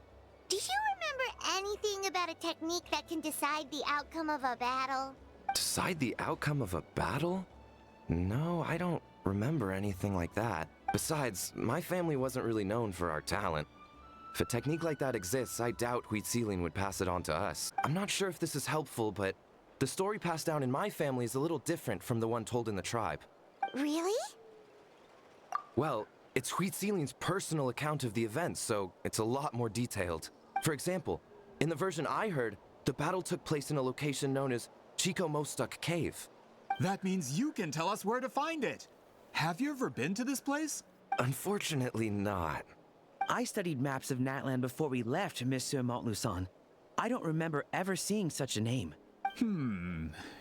Do you remember anything about a technique that can decide the outcome of a battle? Decide the outcome of a battle? No, I don't remember anything like that. Besides, my family wasn't really known for our talent. If a technique like that exists, I doubt Citlali would pass it on to us. I'm not sure if this is helpful, but the story passed down in my family is a little different from the one told in the tribe. Really? Well, it's Citlali's personal account of the events, so it's a lot more detailed. For example, in the version I heard, the battle took place in a location known as Chico Mostuk Cave. That means you can tell us where to find it. Have you ever been to this place? Unfortunately not. I studied maps of Natlan before we left, Monsieur Montluçon. I don't remember ever seeing such a name.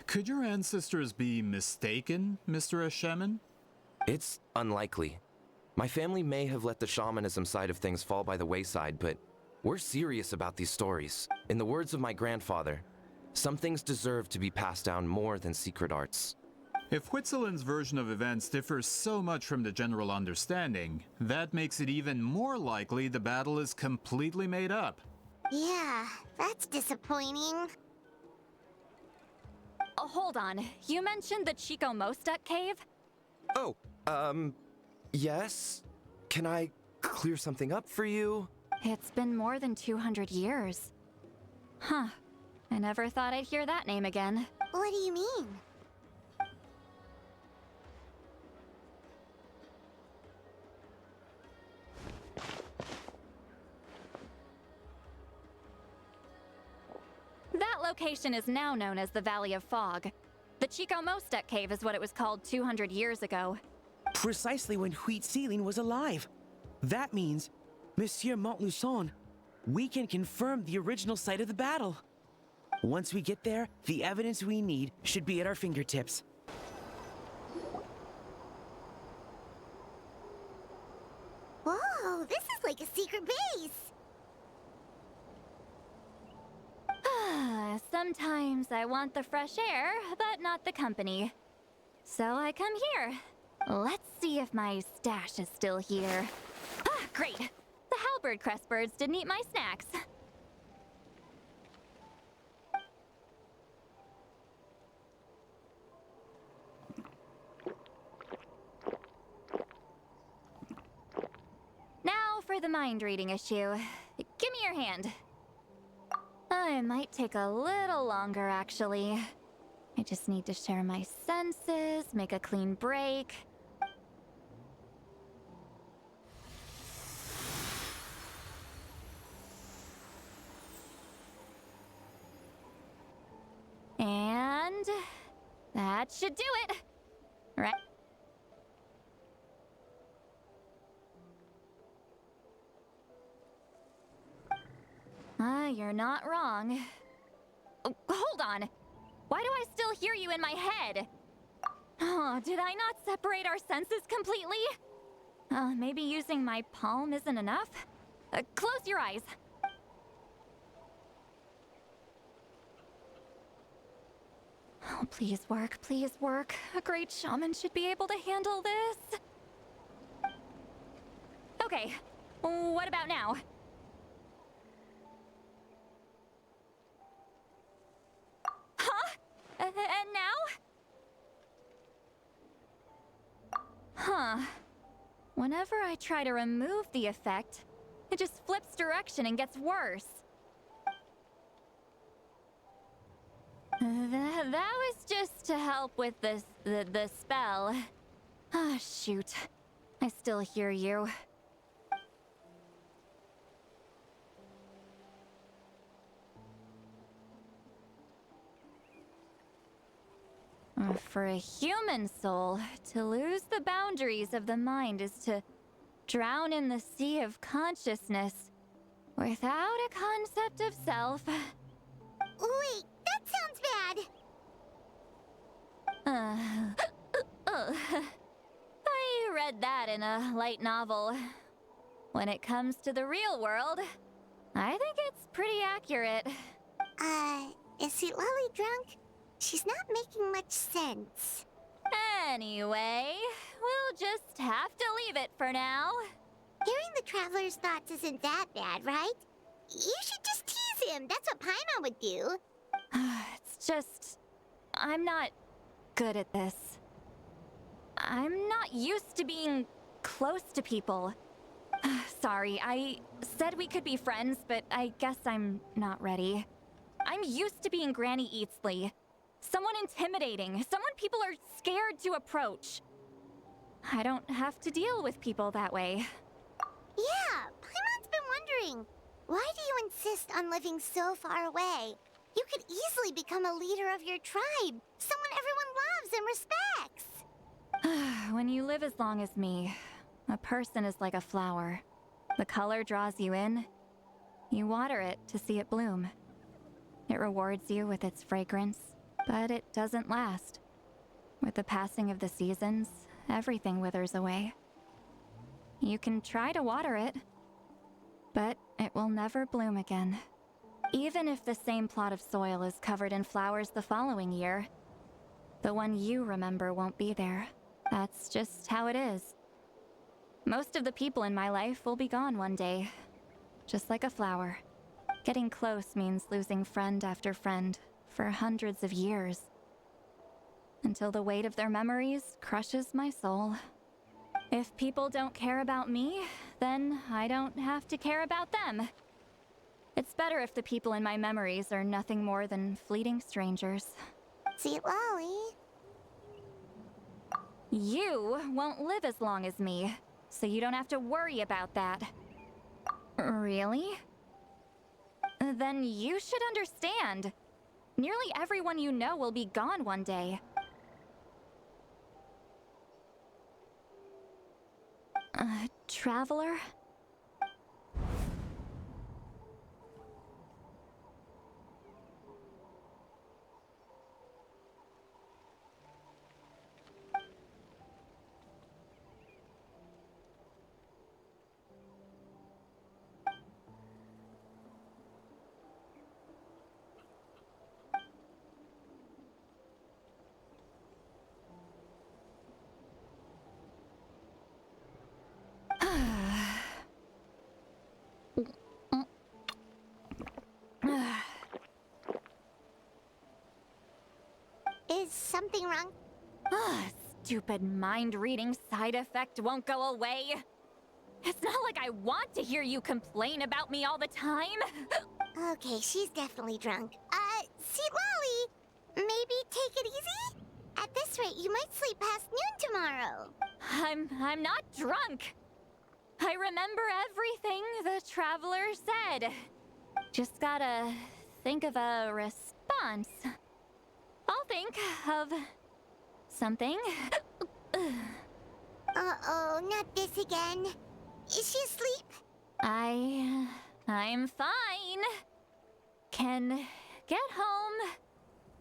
Could your ancestors be mistaken, Mr. Asheman? It's unlikely. My family may have let the shamanism side of things fall by the wayside, but we're serious about these stories. In the words of my grandfather, some things deserve to be passed down more than secret arts. If Whitselin's version of events differs so much from the general understanding, that makes it even more likely the battle is completely made up. Yeah, that's disappointing. Oh, hold on. You mentioned the Chico Mostuk cave? Oh, yes? Can I clear something up for you? It's been more than 200 years. Huh. I never thought I'd hear that name again. What do you mean? That location is now known as the Valley of Fog. The Chico Mostuk cave is what it was called 200 years ago. Precisely when Citlali was alive. That means, Monsieur Montluçon, we can confirm the original site of the battle. Once we get there, the evidence we need should be at our fingertips. Whoa, this is like a secret base. Sometimes I want the fresh air, but not the company. So I come here. Let's see if my stash is still here. Ah, great! The halberd crest birds didn't eat my snacks. Now for the mind reading issue. Give me your hand. It might take a little longer, actually. I just need to share my senses, make a clean break. And that should do it. Right. You're not wrong. Oh, hold on. Why do I still hear you in my head? Oh, did I not separate our senses completely? Maybe using my palm isn't enough? Close your eyes. Oh, please work, please work. A great shaman should be able to handle this. Okay, what about now? Huh? And now? Huh. Whenever I try to remove the effect, it just flips direction and gets worse. That was just to help with the spell. Ah, shoot. I still hear you. For a human soul, to lose the boundaries of the mind is to drown in the sea of consciousness without a concept of self. Wait, that sounds bad. I read that in a light novel. When it comes to the real world, I think it's pretty accurate. Is Citlali drunk? She's not making much sense. Anyway, we'll just have to leave it for now. Hearing the Traveler's thoughts isn't that bad, right? You should just tease him. That's what Paimon would do. It's just... I'm not good at this. I'm not used to being close to people. Sorry, I said we could be friends, but I guess I'm not ready. I'm used to being Granny Eatsley. Someone intimidating, someone people are scared to approach. I don't have to deal with people that way. Yeah, Paimon's been wondering. Why do you insist on living so far away? You could easily become a leader of your tribe. Someone everyone loves and respects. When you live as long as me, a person is like a flower. The color draws you in. You water it to see it bloom. It rewards you with its fragrance, but it doesn't last. With the passing of the seasons, everything withers away. You can try to water it, but it will never bloom again. Even if the same plot of soil is covered in flowers the following year, the one you remember won't be there. That's just how it is. Most of the people in my life will be gone one day, just like a flower. Getting close means losing friend after friend for hundreds of years, until the weight of their memories crushes my soul. If people don't care about me, then I don't have to care about them. It's better if the people in my memories are nothing more than fleeting strangers. Citlali. You won't live as long as me, so you don't have to worry about that. Really? Then you should understand. Nearly everyone you know will be gone one day. Traveler? Is something wrong? Stupid mind-reading side effect won't go away. It's not like I want to hear you complain about me all the time. Okay, she's definitely drunk. Citlali, maybe take it easy? At this rate, you might sleep past noon tomorrow. I'm not drunk. I remember everything the Traveler said. Just gotta think of a response. I'll think of something. Uh-oh, not this again. Is she asleep? I'm fine. Can get home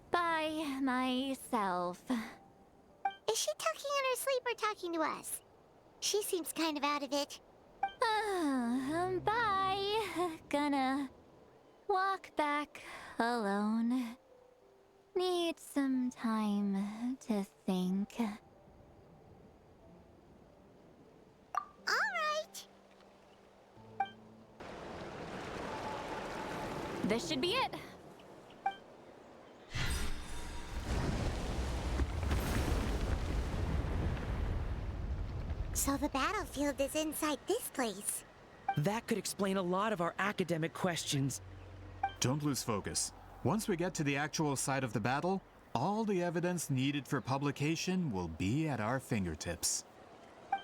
by myself. Is she talking in her sleep or talking to us? She seems kind of out of it. Bye. Gonna walk back alone. need some time to think. All right. This should be it. So the battlefield is inside this place. That could explain a lot of our academic questions. Don't lose focus. Once we get to the actual site of the battle, all the evidence needed for publication will be at our fingertips.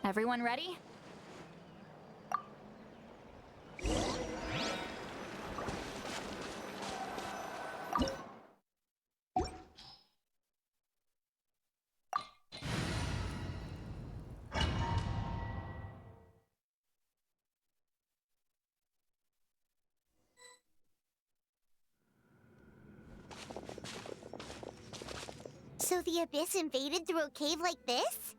Everyone ready? So the Abyss invaded through a cave like this?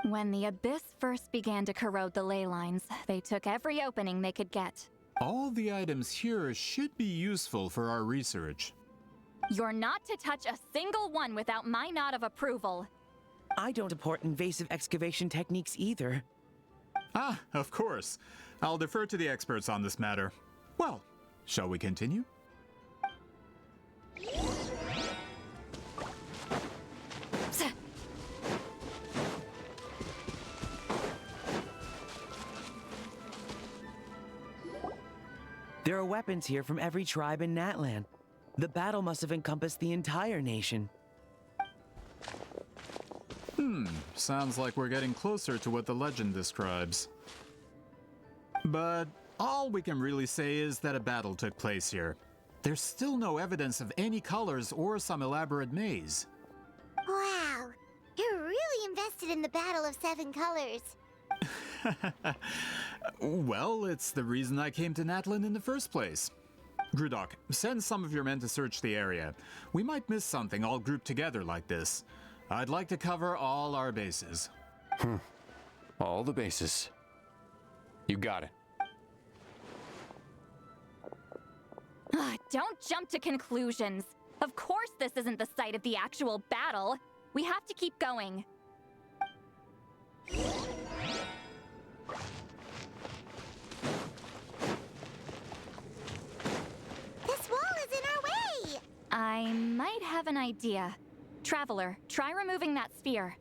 When the Abyss first began to corrode the ley lines, they took every opening they could get. All the items here should be useful for our research. You're not to touch a single one without my nod of approval. I don't support invasive excavation techniques either. Ah, of course. I'll defer to the experts on this matter. Well, shall we continue? There are weapons here from every tribe in Natlan. The battle must have encompassed the entire nation. Sounds like we're getting closer to what the legend describes. But all we can really say is that a battle took place here. There's still no evidence of any colors or some elaborate maze. Wow, you're really invested in the Battle of Seven Colors. Well, it's the reason I came to Natlan in the first place. Grudok, send some of your men to search the area. We might miss something all grouped together like this. I'd like to cover all our bases. All the bases. You got it. Don't jump to conclusions. Of course this isn't the site of the actual battle. We have to keep going. This wall is in our way! I might have an idea. Traveler, try removing that sphere.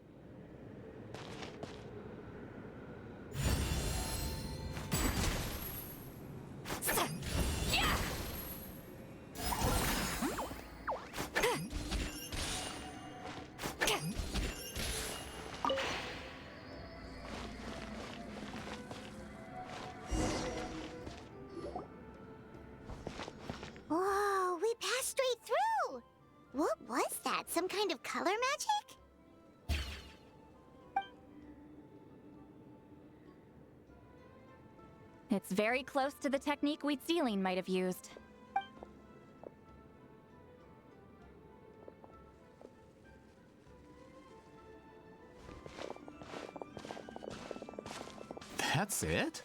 Whoa, we passed straight through! What was that? Some kind of color magic? It's very close to the technique Citlali might have used. That's it?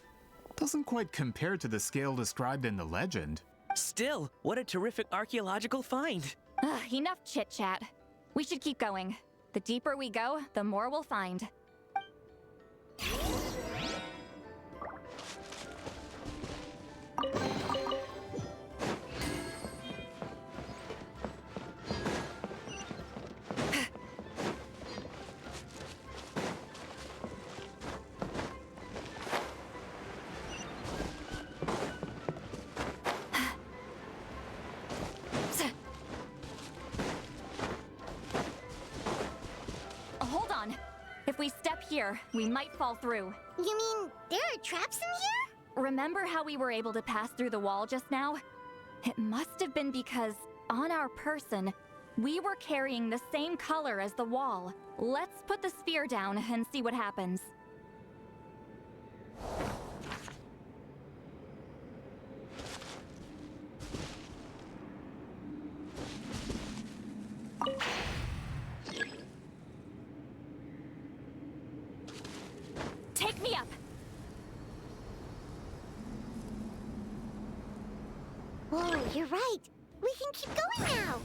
Doesn't quite compare to the scale described in the legend. Still, what a terrific archaeological find. Enough chit-chat. We should keep going. The deeper we go, the more we'll find. Hold on. If we step here, we might fall through. You mean there are traps in here? Remember how we were able to pass through the wall just now? It must have been because, on our person, we were carrying the same color as the wall. Let's put the sphere down and see what happens. Take me up! Whoa, you're right. We can keep going now.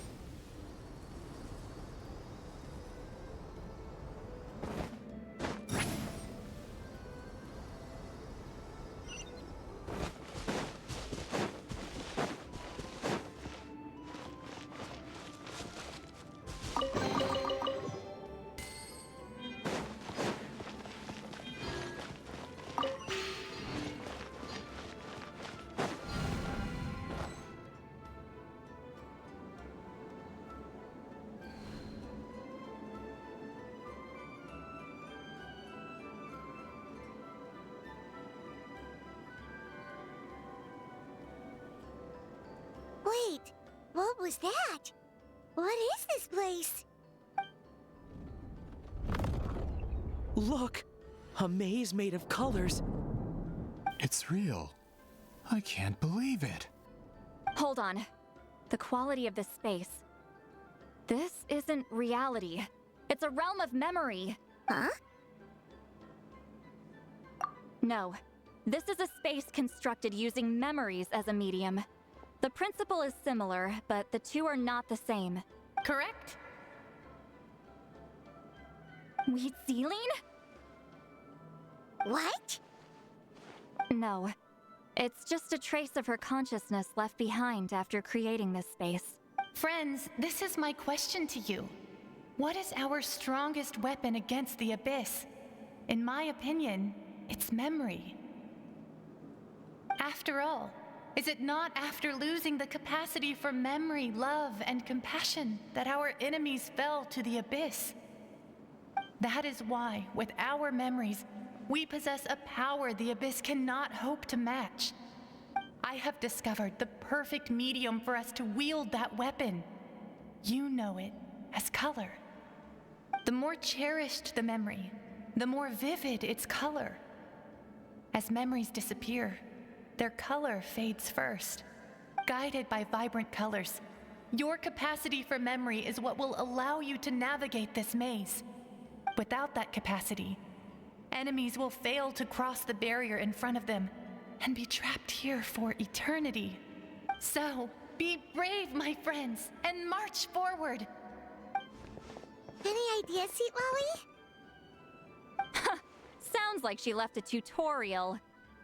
What was that? What is this place? Look! A maze made of colors. It's real. I can't believe it. Hold on. The quality of this space. This isn't reality. It's a realm of memory. Huh? No. This is a space constructed using memories as a medium. The principle is similar, but the two are not the same. Correct? Celine? What? No. It's just a trace of her consciousness left behind after creating this space. Friends, this is my question to you. What is our strongest weapon against the Abyss? In my opinion, it's memory. After all, is it not after losing the capacity for memory, love, and compassion that our enemies fell to the Abyss? That is why, with our memories, we possess a power the Abyss cannot hope to match. I have discovered the perfect medium for us to wield that weapon. You know it as color. The more cherished the memory, the more vivid its color. As memories disappear, their color fades first. Guided by vibrant colors, your capacity for memory is what will allow you to navigate this maze. Without that capacity, enemies will fail to cross the barrier in front of them and be trapped here for eternity. So, be brave, my friends, and march forward. Any ideas, Citlali? Sounds like she left a tutorial.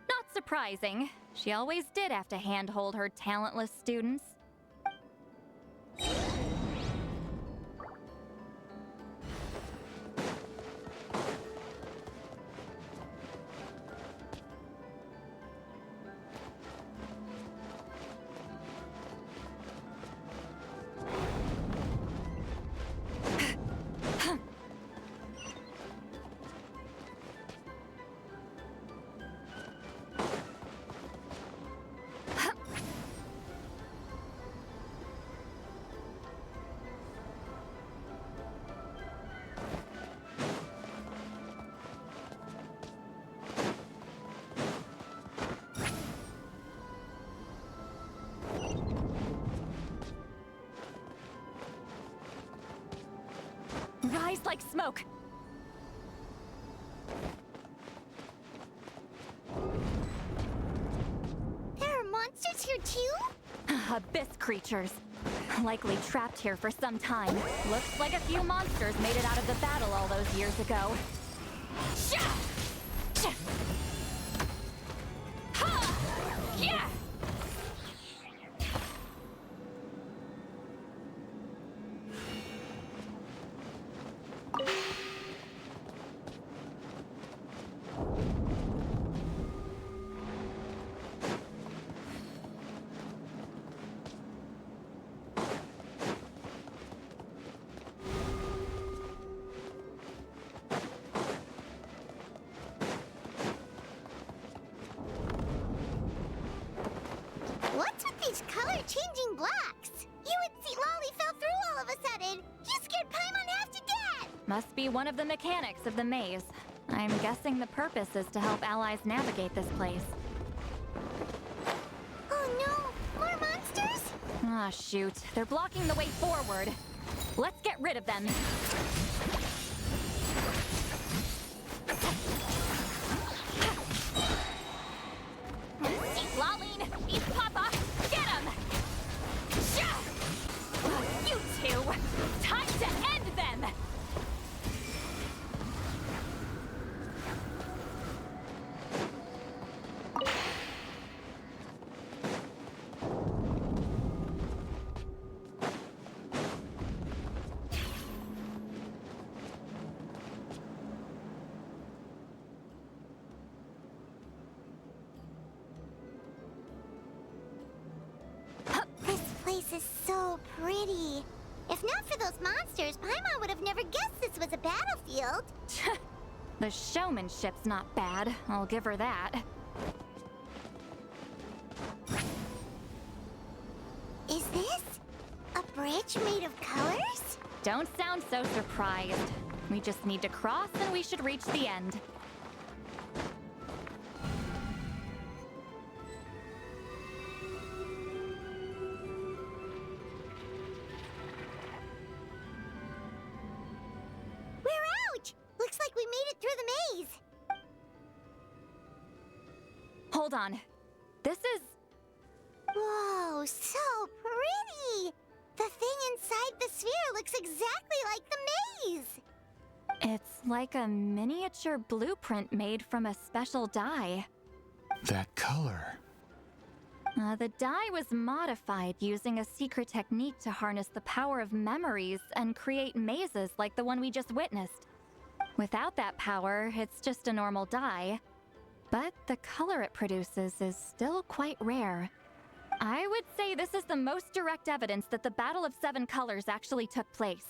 Not surprising. She always did have to handhold her talentless students. Rise like smoke! There are monsters here too? Abyss creatures. Likely trapped here for some time. Looks like a few monsters made it out of the battle all those years ago. Yeah! What's with these color-changing blocks? You and Citlali fell through all of a sudden. You scared Paimon half to death. Must be one of the mechanics of the maze. I'm guessing the purpose is to help allies navigate this place. Oh no! More monsters? Ah, shoot. They're blocking the way forward. Let's get rid of them. Citlali, beef papa, get him! You two! Time to end them! This place is so pretty. If not for those monsters, Paimon would have never guessed this was a battlefield. The showmanship's not bad, I'll give her that. Is this bridge made of colors? Don't sound so surprised. We just need to cross and we should reach the end. We're out! Looks like we made it through the maze. Hold on. This is... Whoa, so pretty! The thing inside the sphere looks exactly like the maze! It's like a miniature blueprint made from a special dye. That color. The dye was modified using a secret technique to harness the power of memories and create mazes like the one we just witnessed. Without that power, it's just a normal dye. But the color it produces is still quite rare. I would say this is the most direct evidence that the Battle of Seven Colors actually took place.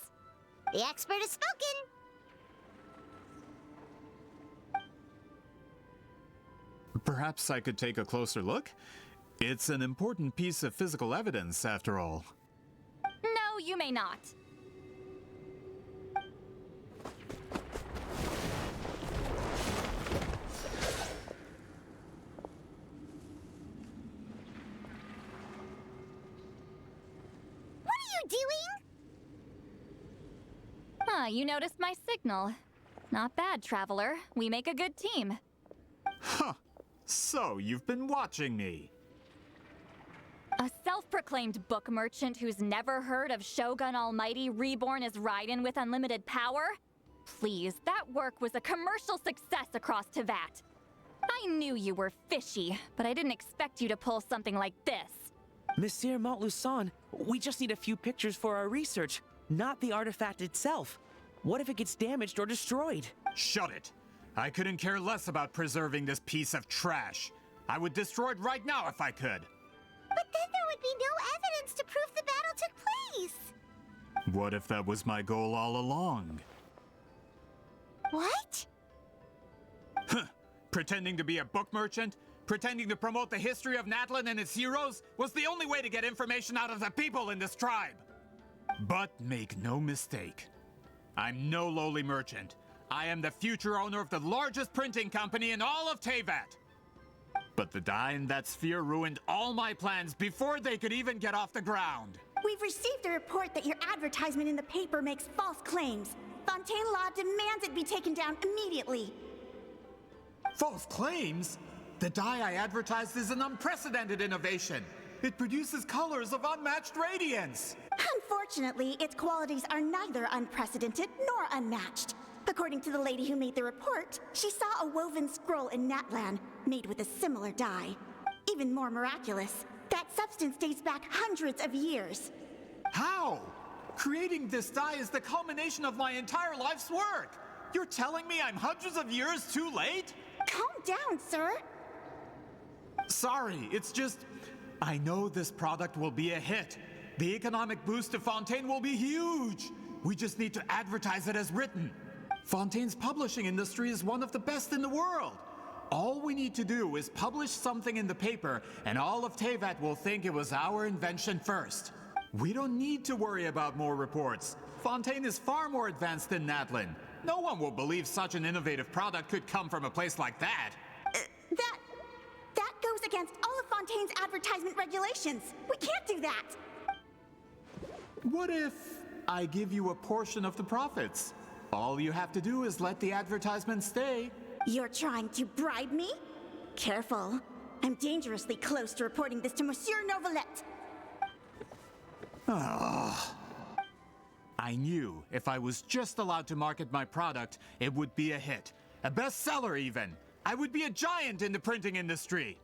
The expert has spoken! Perhaps I could take a closer look? It's an important piece of physical evidence, after all. No, you may not. What are you doing? Huh, you noticed my signal. Not bad, Traveler. We make a good team. Huh. So, you've been watching me. A self-proclaimed book merchant who's never heard of Shogun Almighty reborn as Raiden with unlimited power? Please, that work was a commercial success across Teyvat. I knew you were fishy, but I didn't expect you to pull something like this. Monsieur Montluçon, we just need a few pictures for our research, not the artifact itself. What if it gets damaged or destroyed? Shut it! I couldn't care less about preserving this piece of trash. I would destroy it right now if I could. But then there would be no evidence to prove the battle took place! What if that was my goal all along? What? Huh. Pretending to be a book merchant, pretending to promote the history of Natlan and its heroes, was the only way to get information out of the people in this tribe. But make no mistake, I'm no lowly merchant. I am the future owner of the largest printing company in all of Teyvat. But the dye in that sphere ruined all my plans before they could even get off the ground. We've received a report that your advertisement in the paper makes false claims. Fontaine Law demands it be taken down immediately. False claims? The dye I advertised is an unprecedented innovation. It produces colors of unmatched radiance. Unfortunately, its qualities are neither unprecedented nor unmatched. According to the lady who made the report, she saw a woven scroll in Natlan made with a similar dye. Even more miraculous, that substance dates back hundreds of years. How? Creating this dye is the culmination of my entire life's work. You're telling me I'm hundreds of years too late? Calm down, sir. Sorry, it's just... I know this product will be a hit. The economic boost to Fontaine will be huge. We just need to advertise it as written. Fontaine's publishing industry is one of the best in the world. All we need to do is publish something in the paper, and all of Teyvat will think it was our invention first. We don't need to worry about more reports. Fontaine is far more advanced than Natlan. No one will believe such an innovative product could come from a place like that. That goes against all of Fontaine's advertisement regulations. We can't do that. What if I give you a portion of the profits? All you have to do is let the advertisement stay. You're trying to bribe me? Careful. I'm dangerously close to reporting this to Monsieur Novelette. I knew if I was just allowed to market my product, it would be a hit. A bestseller even. I would be a giant in the printing industry.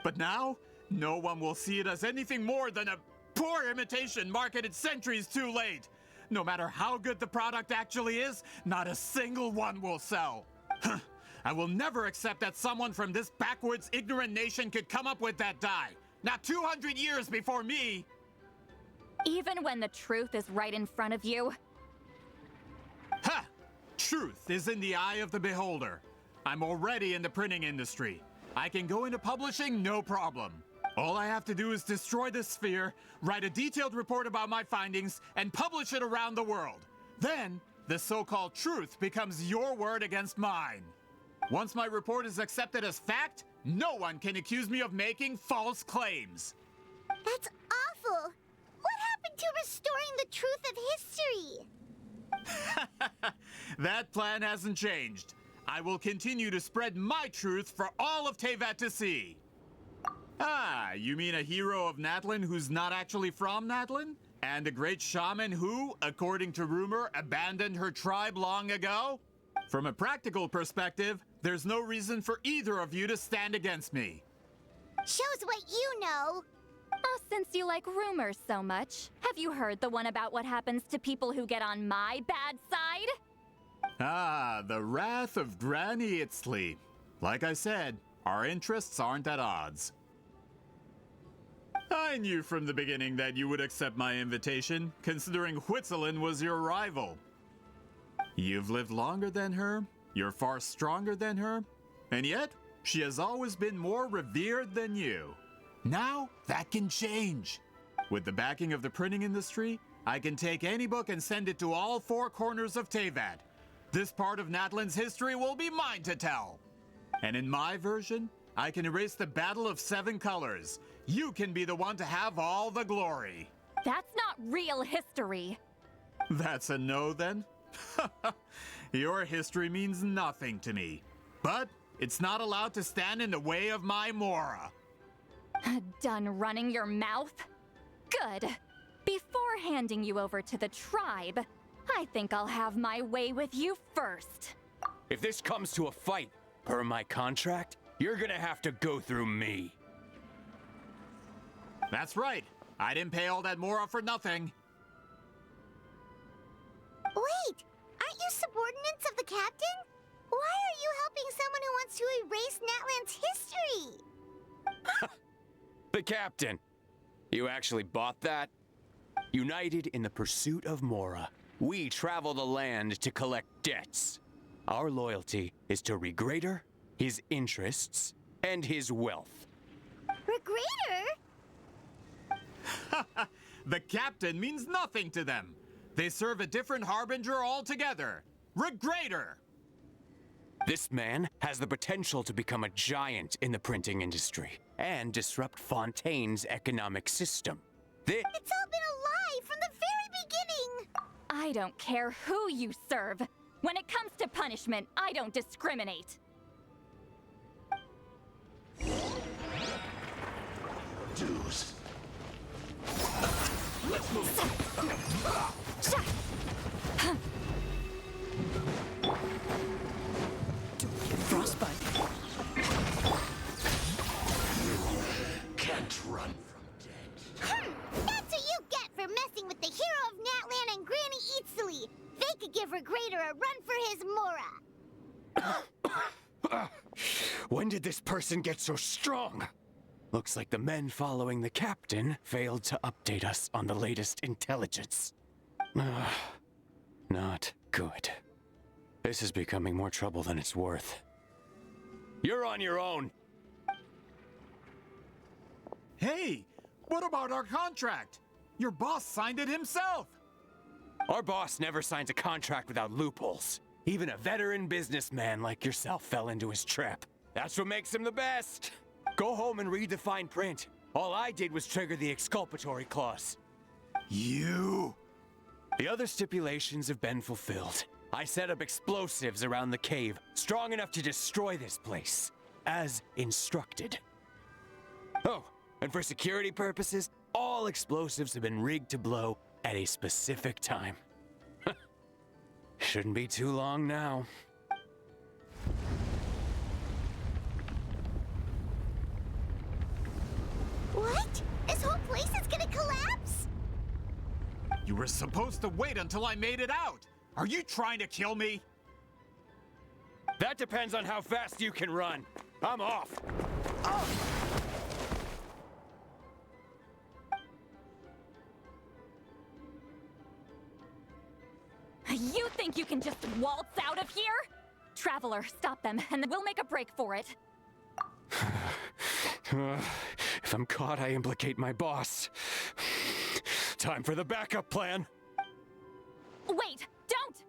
But now, no one will see it as anything more than a poor imitation marketed centuries too late. No matter how good the product actually is, not a single one will sell. I will never accept that someone from this backwoods, ignorant nation could come up with that dye. Not 200 years before me. Even when the truth is right in front of you. Ha! Truth is in the eye of the beholder. I'm already in the printing industry. I can go into publishing no problem. All I have to do is destroy this sphere, write a detailed report about my findings, and publish it around the world. Then, the so-called truth becomes your word against mine. Once my report is accepted as fact, no one can accuse me of making false claims. That's awful. What happened to restoring the truth of history? That plan hasn't changed. I will continue to spread my truth for all of Teyvat to see. Ah, you mean a hero of Natlan who's not actually from Natlan? And a great shaman who, according to rumor, abandoned her tribe long ago? From a practical perspective, there's no reason for either of you to stand against me. Shows what you know. Oh, since you like rumors so much, have you heard the one about what happens to people who get on my bad side? Ah, the wrath of Granny Citlali. Like I said, our interests aren't at odds. I knew from the beginning that you would accept my invitation, considering Whitzelin was your rival. You've lived longer than her, you're far stronger than her, and yet, she has always been more revered than you. Now, that can change. With the backing of the printing industry, I can take any book and send it to all four corners of Teyvat. This part of Natlan's history will be mine to tell. And in my version, I can erase the Battle of Seven Colors. You can be the one to have all the glory. That's not real history. That's a no, then? Your history means nothing to me. But it's not allowed to stand in the way of my Mora. Done running your mouth? Good. Before handing you over to the tribe, I think I'll have my way with you first. If this comes to a fight, per my contract, you're gonna have to go through me. That's right. I didn't pay all that Mora for nothing. Wait, aren't you subordinates of the captain? Why are you helping someone who wants to erase Natlan's history? The captain. You actually bought that? United in the pursuit of Mora, we travel the land to collect debts. Our loyalty is to Regrator, his interests, and his wealth. Regrator? The captain means nothing to them. They serve a different harbinger altogether. Regrator! This man has the potential to become a giant in the printing industry and disrupt Fontaine's economic system. It's all been a lie from the very beginning! I don't care who you serve. When it comes to punishment, I don't discriminate. Dues. Let's move. Frostbite. Can't run from dead. That's what you get for messing with the hero of Natlan and Granny Citlali. They could give Regrator a run for his Mora. When did this person get so strong? Looks like the men following the captain failed to update us on the latest intelligence. Not good. This is becoming more trouble than it's worth. You're on your own. Hey, what about our contract? Your boss signed it himself. Our boss never signs a contract without loopholes. Even a veteran businessman like yourself fell into his trap. That's what makes him the best. Go home and read the fine print. All I did was trigger the exculpatory clause. You? The other stipulations have been fulfilled. I set up explosives around the cave, strong enough to destroy this place, as instructed. Oh, and for security purposes, all explosives have been rigged to blow at a specific time. Shouldn't be too long now. What? This whole place is gonna collapse? You were supposed to wait until I made it out. Are you trying to kill me? That depends on how fast you can run. I'm off. You think you can just waltz out of here? Traveler, stop them, and we'll make a break for it. If I'm caught, I implicate my boss. Time for the backup plan. Wait, don't!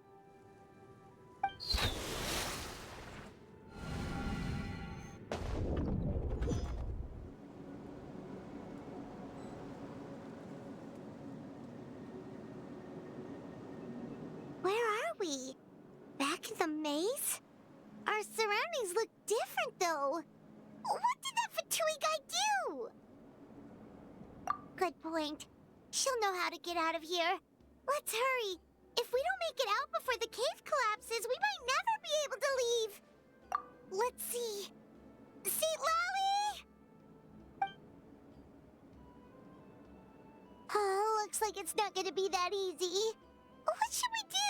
Where are we? Back in the maze? Our surroundings look different, though. What did that F2P guy do? Good point. She'll know how to get out of here. Let's hurry. If we don't make it out before the cave collapses, we might never be able to leave. Let's see. Citlali! Oh, looks like it's not gonna be that easy. What should we do?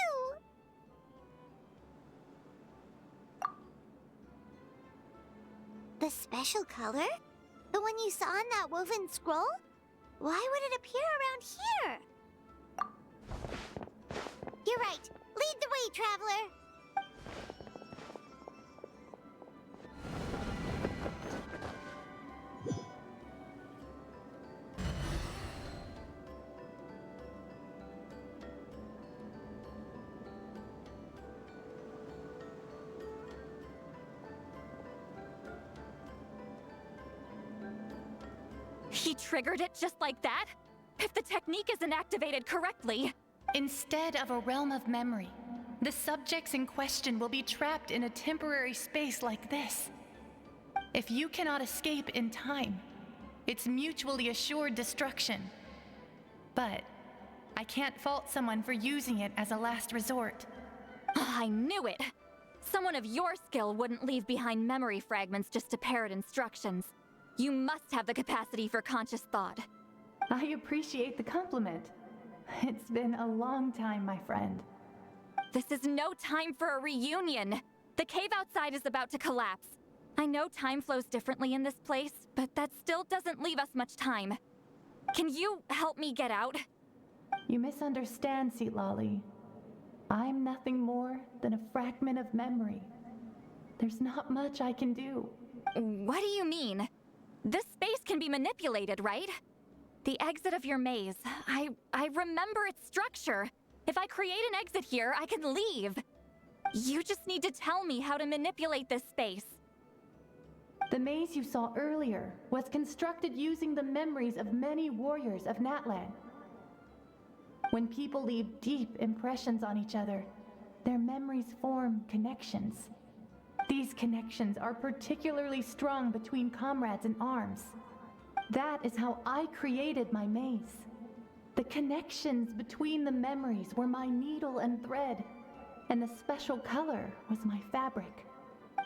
The special color? The one you saw in that woven scroll? Why would it appear around here? You're right. Lead the way, traveler. He triggered it just like that? If the technique isn't activated correctly... Instead of a realm of memory, the subjects in question will be trapped in a temporary space like this. If you cannot escape in time, it's mutually assured destruction. But I can't fault someone for using it as a last resort. I knew it! Someone of your skill wouldn't leave behind memory fragments just to parrot instructions. You must have the capacity for conscious thought. I appreciate the compliment. It's been a long time, my friend. This is no time for a reunion. The cave outside is about to collapse. I know time flows differently in this place, but that still doesn't leave us much time. Can you help me get out? You misunderstand, Citlali. I'm nothing more than a fragment of memory. There's not much I can do. What do you mean? This space can be manipulated, right? The exit of your maze. I remember its structure. If I create an exit here, I can leave. You just need to tell me how to manipulate this space. The maze you saw earlier was constructed using the memories of many warriors of Natlan. When people leave deep impressions on each other, their memories form connections. These connections are particularly strong between comrades in arms. That is how I created my maze. The connections between the memories were my needle and thread, and the special color was my fabric.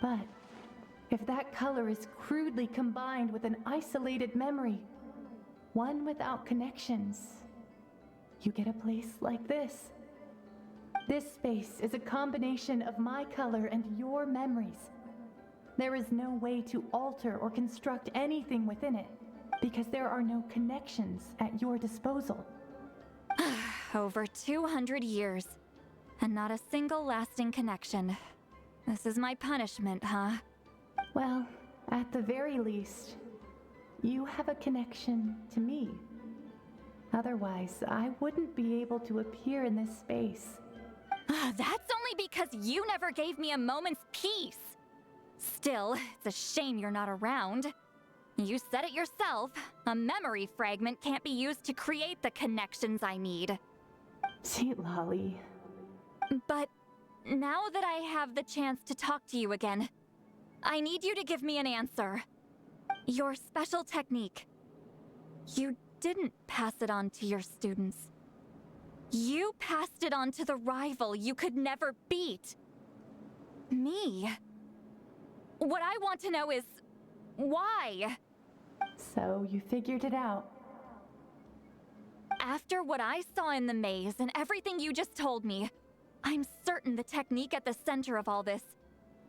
But if that color is crudely combined with an isolated memory, one without connections, you get a place like this. This space is a combination of my color and your memories. There is no way to alter or construct anything within it, because there are no connections at your disposal. Over 200 years, and not a single lasting connection. This is my punishment, huh? Well, at the very least, you have a connection to me. Otherwise, I wouldn't be able to appear in this space. That's only because you never gave me a moment's peace. Still, it's a shame you're not around. You said it yourself. A memory fragment can't be used to create the connections I need. Citlali. But now that I have the chance to talk to you again, I need you to give me an answer. Your special technique. You didn't pass it on to your students. You passed it on to the rival you could never beat. Me. What I want to know is, why? So you figured it out. After what I saw in the maze and everything you just told me, I'm certain the technique at the center of all this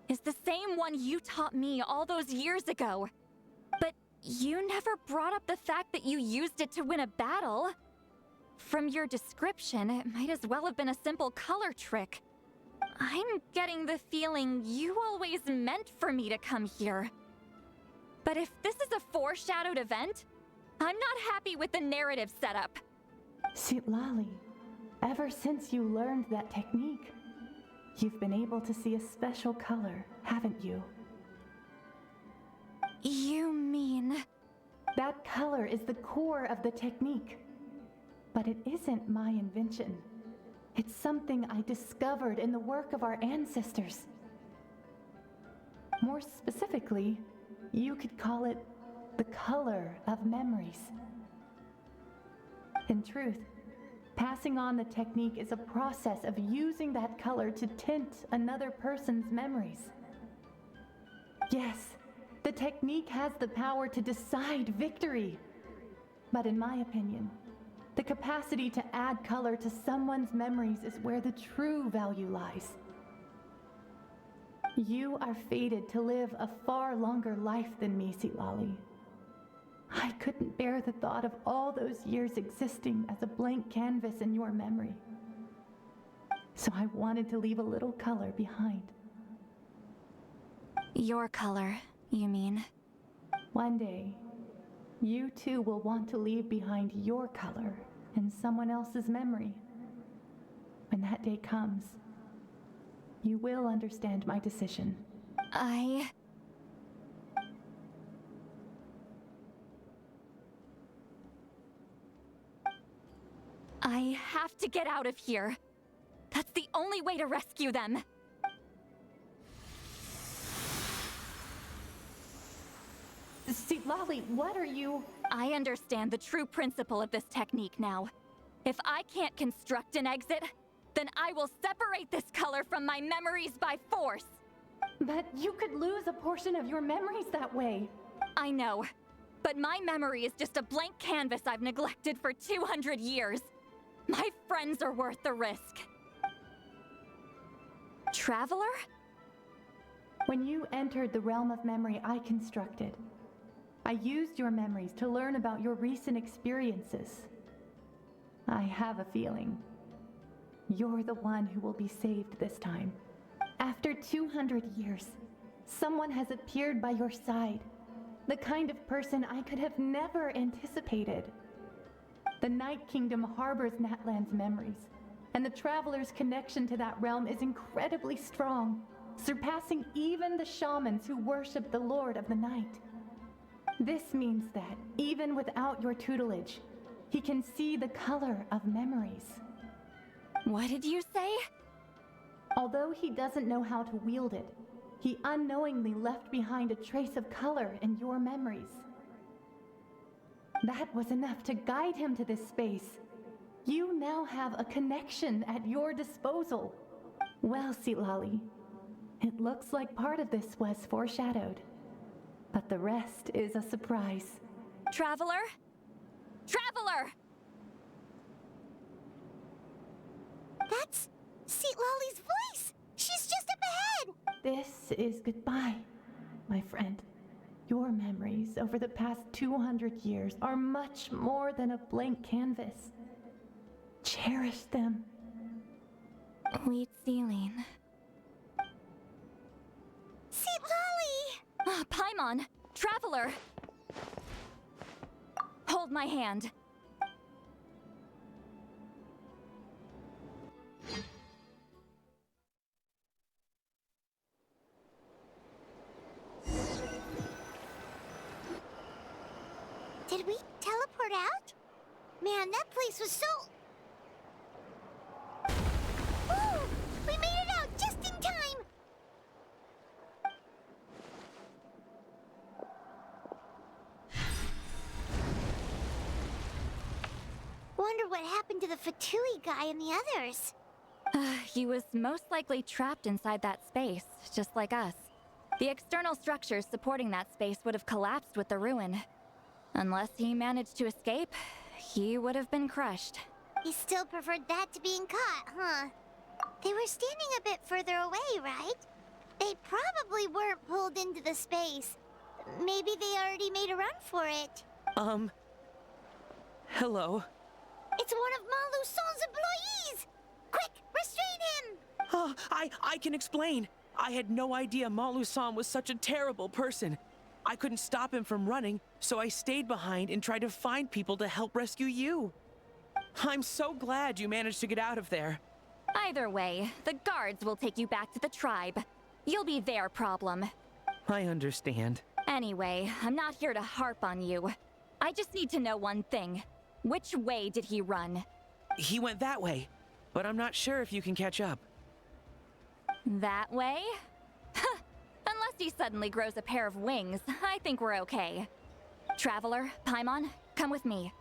is the same one you taught me all those years ago. But you never brought up the fact that you used it to win a battle. From your description, it might as well have been a simple color trick. I'm getting the feeling you always meant for me to come here. But if this is a foreshadowed event, I'm not happy with the narrative setup. Citlali, ever since you learned that technique, you've been able to see a special color, haven't you? You mean... That color is the core of the technique. But it isn't my invention. It's something I discovered in the work of our ancestors. More specifically, you could call it the color of memories. In truth, passing on the technique is a process of using that color to tint another person's memories. Yes, the technique has the power to decide victory. But in my opinion, the capacity to add color to someone's memories is where the true value lies. You are fated to live a far longer life than me, Citlali. I couldn't bear the thought of all those years existing as a blank canvas in your memory. So I wanted to leave a little color behind. Your color, you mean? One day, you too will want to leave behind your color in someone else's memory. When that day comes, you will understand my decision. I have to get out of here. That's the only way to rescue them. Citlali, what are you... I understand the true principle of this technique now. If I can't construct an exit, then I will separate this color from my memories by force. But you could lose a portion of your memories that way. I know, but my memory is just a blank canvas I've neglected for 200 years. My friends are worth the risk. Traveler? When you entered the realm of memory I constructed, I used your memories to learn about your recent experiences. I have a feeling you're the one who will be saved this time. After 200 years, someone has appeared by your side. The kind of person I could have never anticipated. The Night Kingdom harbors Natlan's memories, and the Traveler's connection to that realm is incredibly strong, surpassing even the shamans who worship the Lord of the Night. This means that, even without your tutelage, he can see the color of memories. What did you say? Although he doesn't know how to wield it, he unknowingly left behind a trace of color in your memories. That was enough to guide him to this space. You now have a connection at your disposal. Well, Citlali, it looks like part of this was foreshadowed, but the rest is a surprise. Traveler? Traveler! That's Citlali's voice! She's just up ahead! This is goodbye, my friend. Your memories over the past 200 years are much more than a blank canvas. Cherish them. Wheat ceiling. Citlali! Paimon! Traveler! Hold my hand. Did we teleport out? Man, that place was so... Ooh! We made it out just in time! Wonder what happened to the F2P guy and the others. He was most likely trapped inside that space, just like us. The external structures supporting that space would have collapsed with the ruin. Unless he managed to escape, he would have been crushed. He still preferred that to being caught, huh? They were standing a bit further away, right? They probably weren't pulled into the space. Maybe they already made a run for it. Hello? It's one of Malu Son's employees! Quick, restrain him! I can explain. I had no idea Malu-san was such a terrible person. I couldn't stop him from running, so I stayed behind and tried to find people to help rescue you. I'm so glad you managed to get out of there. Either way, the guards will take you back to the tribe. You'll be their problem. I understand. Anyway, I'm not here to harp on you. I just need to know one thing. Which way did he run? He went that way, but I'm not sure if you can catch up. That way? Unless he suddenly grows a pair of wings, I think we're okay. Traveler, Paimon, come with me.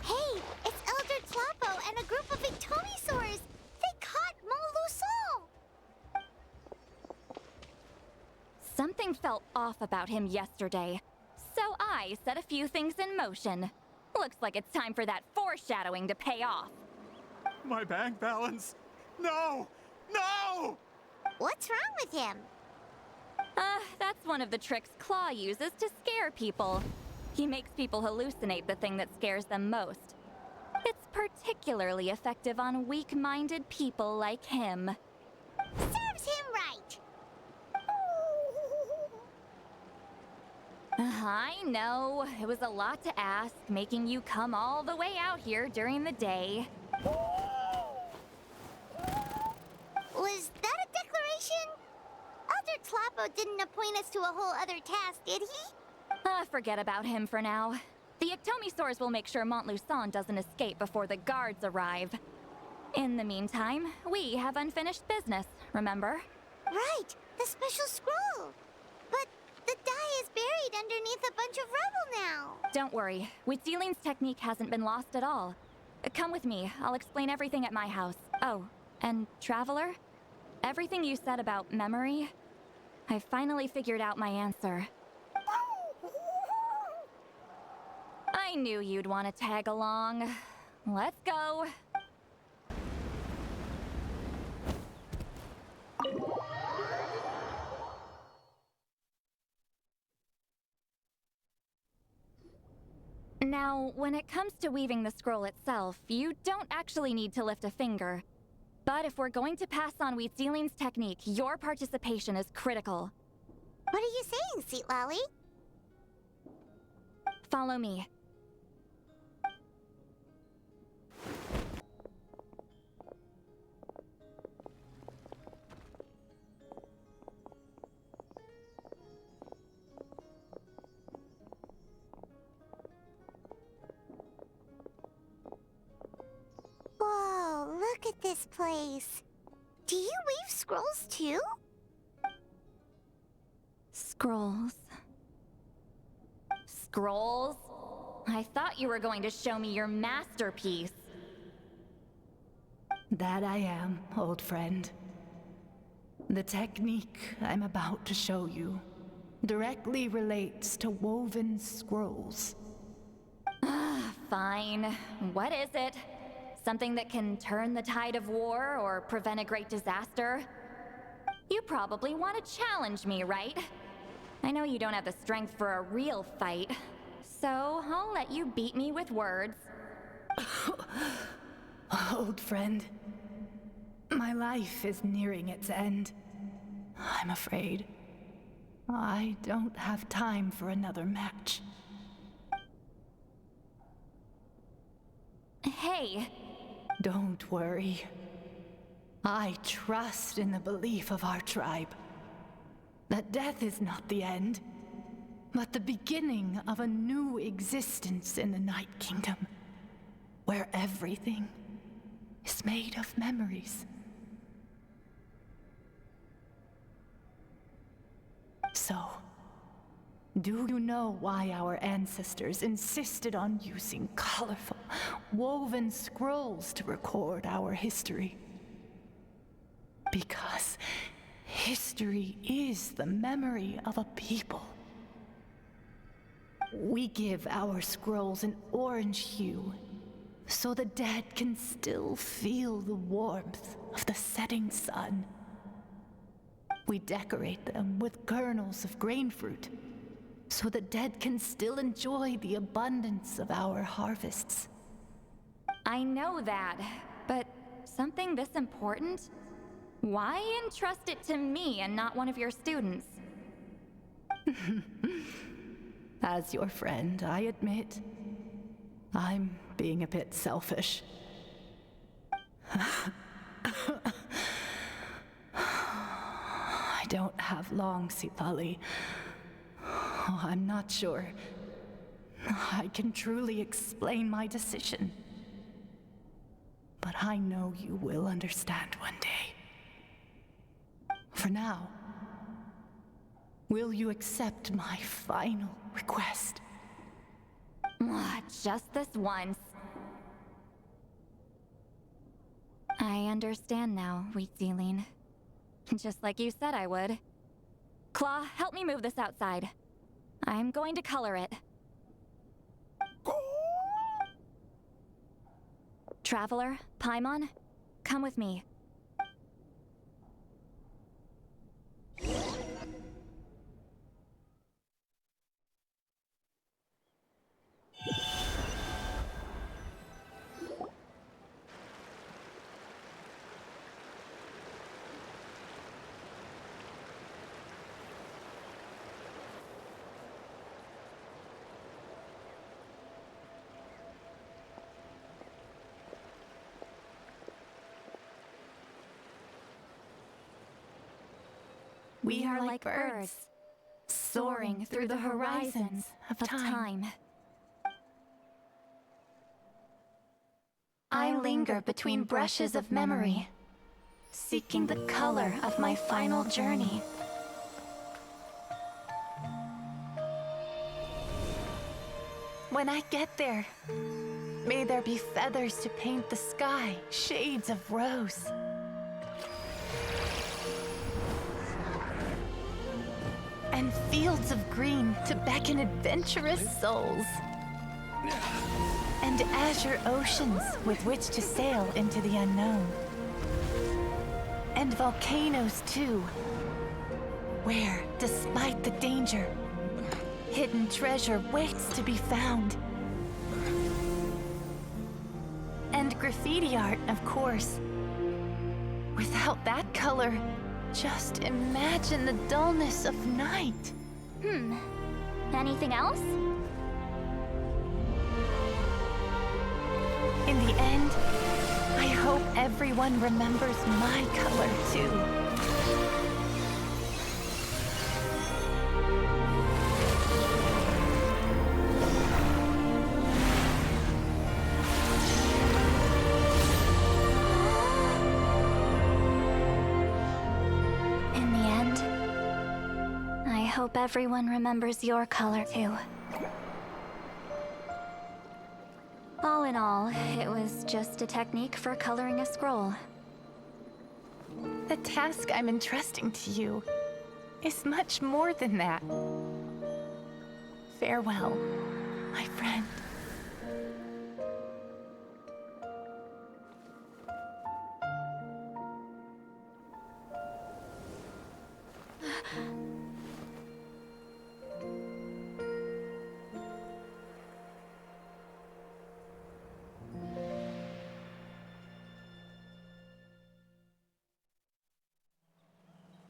Hey, it's Elder Tlapo and a group of Ictomisaurs! They caught Molusol! Something felt off about him yesterday, so I set a few things in motion. Looks like it's time for that foreshadowing to pay off. My bank balance! No! No! What's wrong with him? That's one of the tricks Claw uses to scare people. He makes people hallucinate the thing that scares them most. It's particularly effective on weak-minded people like him. Serves him right! I know, it was a lot to ask, making you come all the way out here during the day. Was that a declaration? Elder Tlapo didn't appoint us to a whole other task, did he? Forget about him for now. The Ictomisaurs will make sure Montluçon doesn't escape before the guards arrive. In the meantime, we have unfinished business, remember? Right, the special scroll. But the die is buried underneath a bunch of rubble now. Don't worry, Huitzilin's technique hasn't been lost at all. Come with me, I'll explain everything at my house. Oh, and Traveler? Everything you said about memory, I finally figured out my answer. I knew you'd want to tag along. Let's go. Now, when it comes to weaving the scroll itself, you don't actually need to lift a finger. But if we're going to pass on Huitzilin's technique, your participation is critical. What are you saying, Citlali? Follow me. Whoa, look at this place. Do you weave scrolls too? Scrolls. Scrolls? I thought you were going to show me your masterpiece. That I am, old friend. The technique I'm about to show you directly relates to woven scrolls. Fine. What is it? Something that can turn the tide of war or prevent a great disaster? You probably want to challenge me, right? I know you don't have the strength for a real fight, so I'll let you beat me with words. Old friend, my life is nearing its end. I'm afraid I don't have time for another match. Hey! Don't worry. I trust in the belief of our tribe that death is not the end, but the beginning of a new existence in the Night Kingdom, where everything is made of memories. So, do you know why our ancestors insisted on using colorful, woven scrolls to record our history? Because history is the memory of a people. We give our scrolls an orange hue, so the dead can still feel the warmth of the setting sun. We decorate them with kernels of grain fruit, so the dead can still enjoy the abundance of our harvests. I know that, but something this important? Why entrust it to me and not one of your students? As your friend, I admit, I'm being a bit selfish. I don't have long, Citlali. I'm not sure I can truly explain my decision. But I know you will understand one day. For now, will you accept my final request? Just this once. I understand now, Wheatsealing. Just like you said I would. Claw, help me move this outside. I'm going to color it. Traveler, Paimon, come with me. We are like birds, soaring through the horizons of time. I linger between brushes of memory, seeking the color of my final journey. When I get there, may there be feathers to paint the sky, shades of rose. And fields of green to beckon adventurous souls. And azure oceans with which to sail into the unknown. And volcanoes too, where, despite the danger, hidden treasure waits to be found. And graffiti art, of course. Without that color, just imagine the dullness of night. Anything else? In the end, I hope everyone remembers my color too. I hope everyone remembers your color too. All in all, it was just a technique for coloring a scroll. The task I'm entrusting to you is much more than that. Farewell, my friend.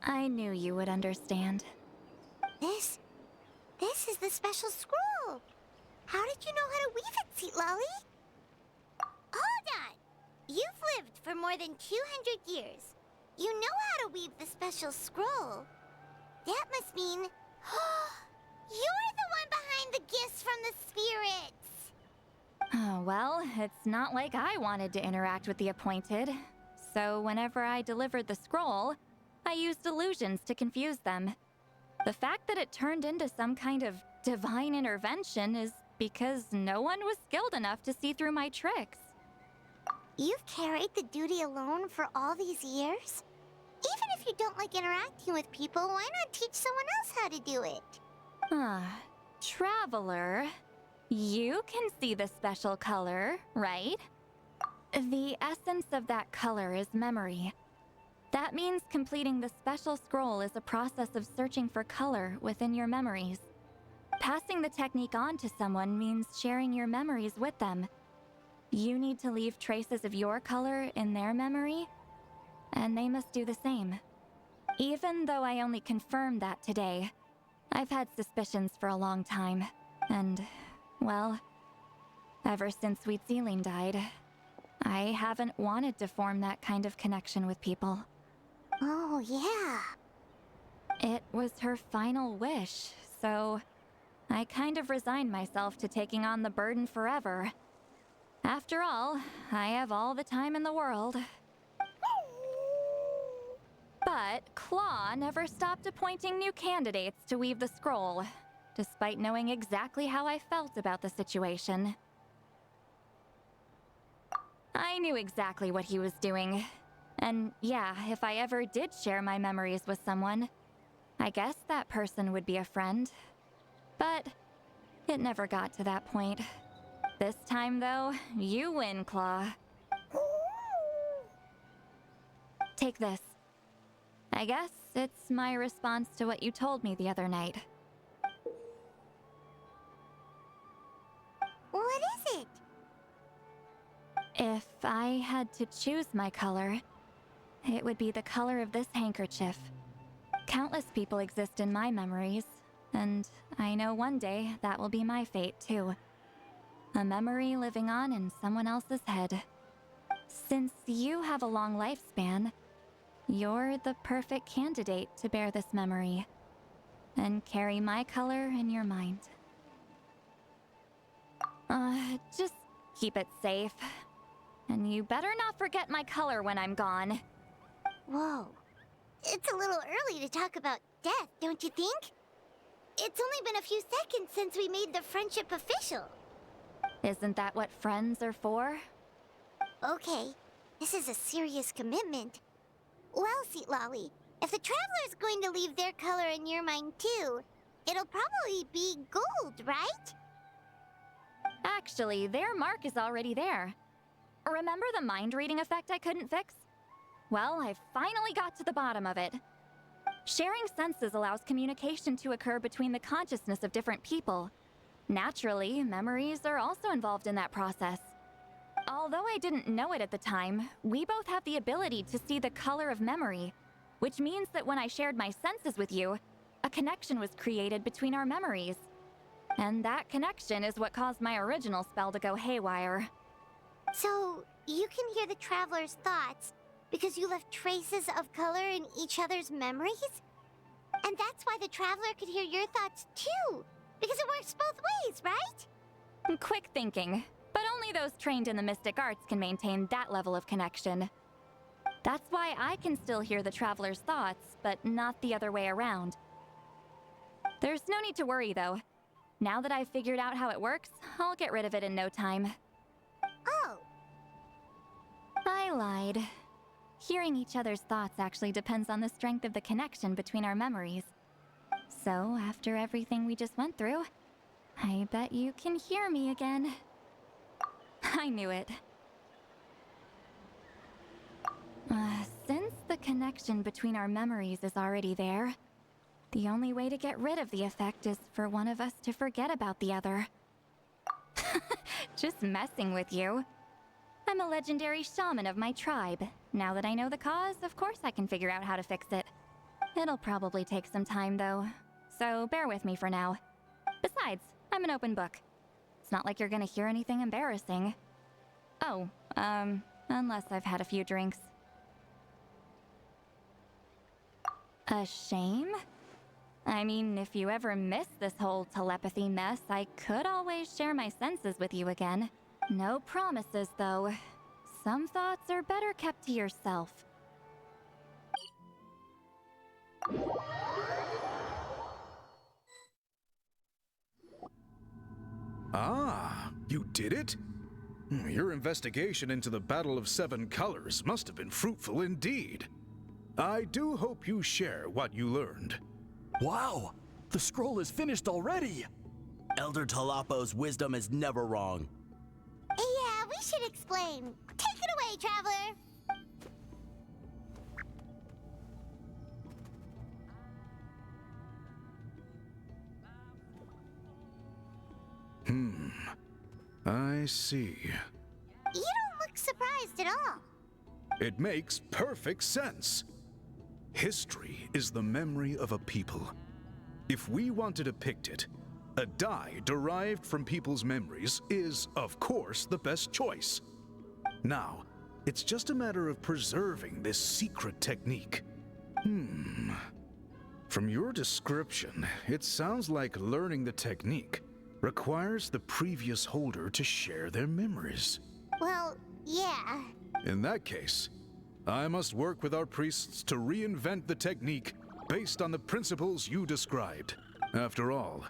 I knew you would understand. This is the special scroll. How did you know how to weave it, Citlali? Hold on. You've lived for more than 200 years. You know how to weave the special scroll. That must mean you're the one behind the gifts from the spirits. Oh, well, it's not like I wanted to interact with the appointed. So whenever I delivered the scroll, I used illusions to confuse them. The fact that it turned into some kind of divine intervention is because no one was skilled enough to see through my tricks. You've carried the duty alone for all these years? Even if you don't like interacting with people, why not teach someone else how to do it? Traveler, you can see the special color, right? The essence of that color is memory. That means completing the special scroll is a process of searching for color within your memories. Passing the technique on to someone means sharing your memories with them. You need to leave traces of your color in their memory, and they must do the same. Even though I only confirmed that today, I've had suspicions for a long time, and, well, ever since Sweet Ceiling died, I haven't wanted to form that kind of connection with people. Oh, yeah. It was her final wish, so I kind of resigned myself to taking on the burden forever. After all, I have all the time in the world. But Claw never stopped appointing new candidates to weave the scroll, despite knowing exactly how I felt about the situation. I knew exactly what he was doing. And yeah, if I ever did share my memories with someone, I guess that person would be a friend. But it never got to that point. This time, though, you win, Claw. Take this. I guess it's my response to what you told me the other night. What is it? If I had to choose my color, it would be the color of this handkerchief. Countless people exist in my memories, and I know one day that will be my fate, too. A memory living on in someone else's head. Since you have a long lifespan, you're the perfect candidate to bear this memory and carry my color in your mind. Just keep it safe. And you better not forget my color when I'm gone. Whoa. It's a little early to talk about death, don't you think? It's only been a few seconds since we made the friendship official. Isn't that what friends are for? Okay, this is a serious commitment. Well, Citlali, if the Traveler's going to leave their color in your mind too, it'll probably be gold, right? Actually, their mark is already there. Remember the mind reading effect I couldn't fix? Well, I finally got to the bottom of it. Sharing senses allows communication to occur between the consciousness of different people. Naturally, memories are also involved in that process. Although I didn't know it at the time, we both have the ability to see the color of memory, which means that when I shared my senses with you, a connection was created between our memories. And that connection is what caused my original spell to go haywire. So, you can hear the Traveler's thoughts because you left traces of color in each other's memories? And that's why the Traveler could hear your thoughts too, because it works both ways, right? Quick thinking, but only those trained in the mystic arts can maintain that level of connection. That's why I can still hear the Traveler's thoughts, but not the other way around. There's no need to worry, though. Now that I've figured out how it works, I'll get rid of it in no time. Oh. I lied. Hearing each other's thoughts actually depends on the strength of the connection between our memories. So, after everything we just went through, I bet you can hear me again. I knew it. Since the connection between our memories is already there, the only way to get rid of the effect is for one of us to forget about the other. Just messing with you. I'm a legendary shaman of my tribe. Now that I know the cause, of course I can figure out how to fix it. It'll probably take some time, though, so bear with me for now. Besides, I'm an open book. It's not like you're gonna hear anything embarrassing. Oh, unless I've had a few drinks. A shame? I mean, if you ever miss this whole telepathy mess, I could always share my senses with you again. No promises, though. Some thoughts are better kept to yourself. Ah, you did it? Your investigation into the Battle of Seven Colors must have been fruitful indeed. I do hope you share what you learned. Wow! The scroll is finished already! Elder Talapo's wisdom is never wrong. Yeah, we should explain. Take it away, Traveler! I see. honest at all. It makes perfect sense. History is the memory of a people. If we want to depict it, a die derived from people's memories is, of course, the best choice. Now, it's just a matter of preserving this secret technique. From your description, it sounds like learning the technique requires the previous holder to share their memories. Well, yeah. In that case, I must work with our priests to reinvent the technique based on the principles you described. After all,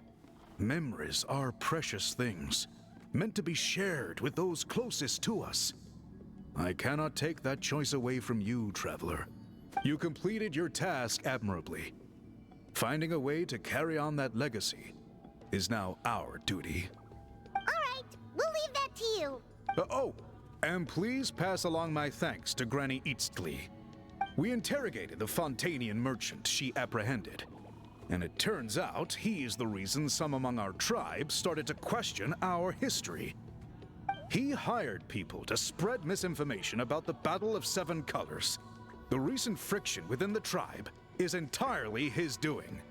memories are precious things, meant to be shared with those closest to us. I cannot take that choice away from you, Traveler. You completed your task admirably. Finding a way to carry on that legacy is now our duty. Alright, we'll leave that to you. And please pass along my thanks to Granny Citlali. We interrogated the Fontanian merchant she apprehended, and it turns out he is the reason some among our tribe started to question our history. He hired people to spread misinformation about the Battle of Seven Colors. The recent friction within the tribe is entirely his doing.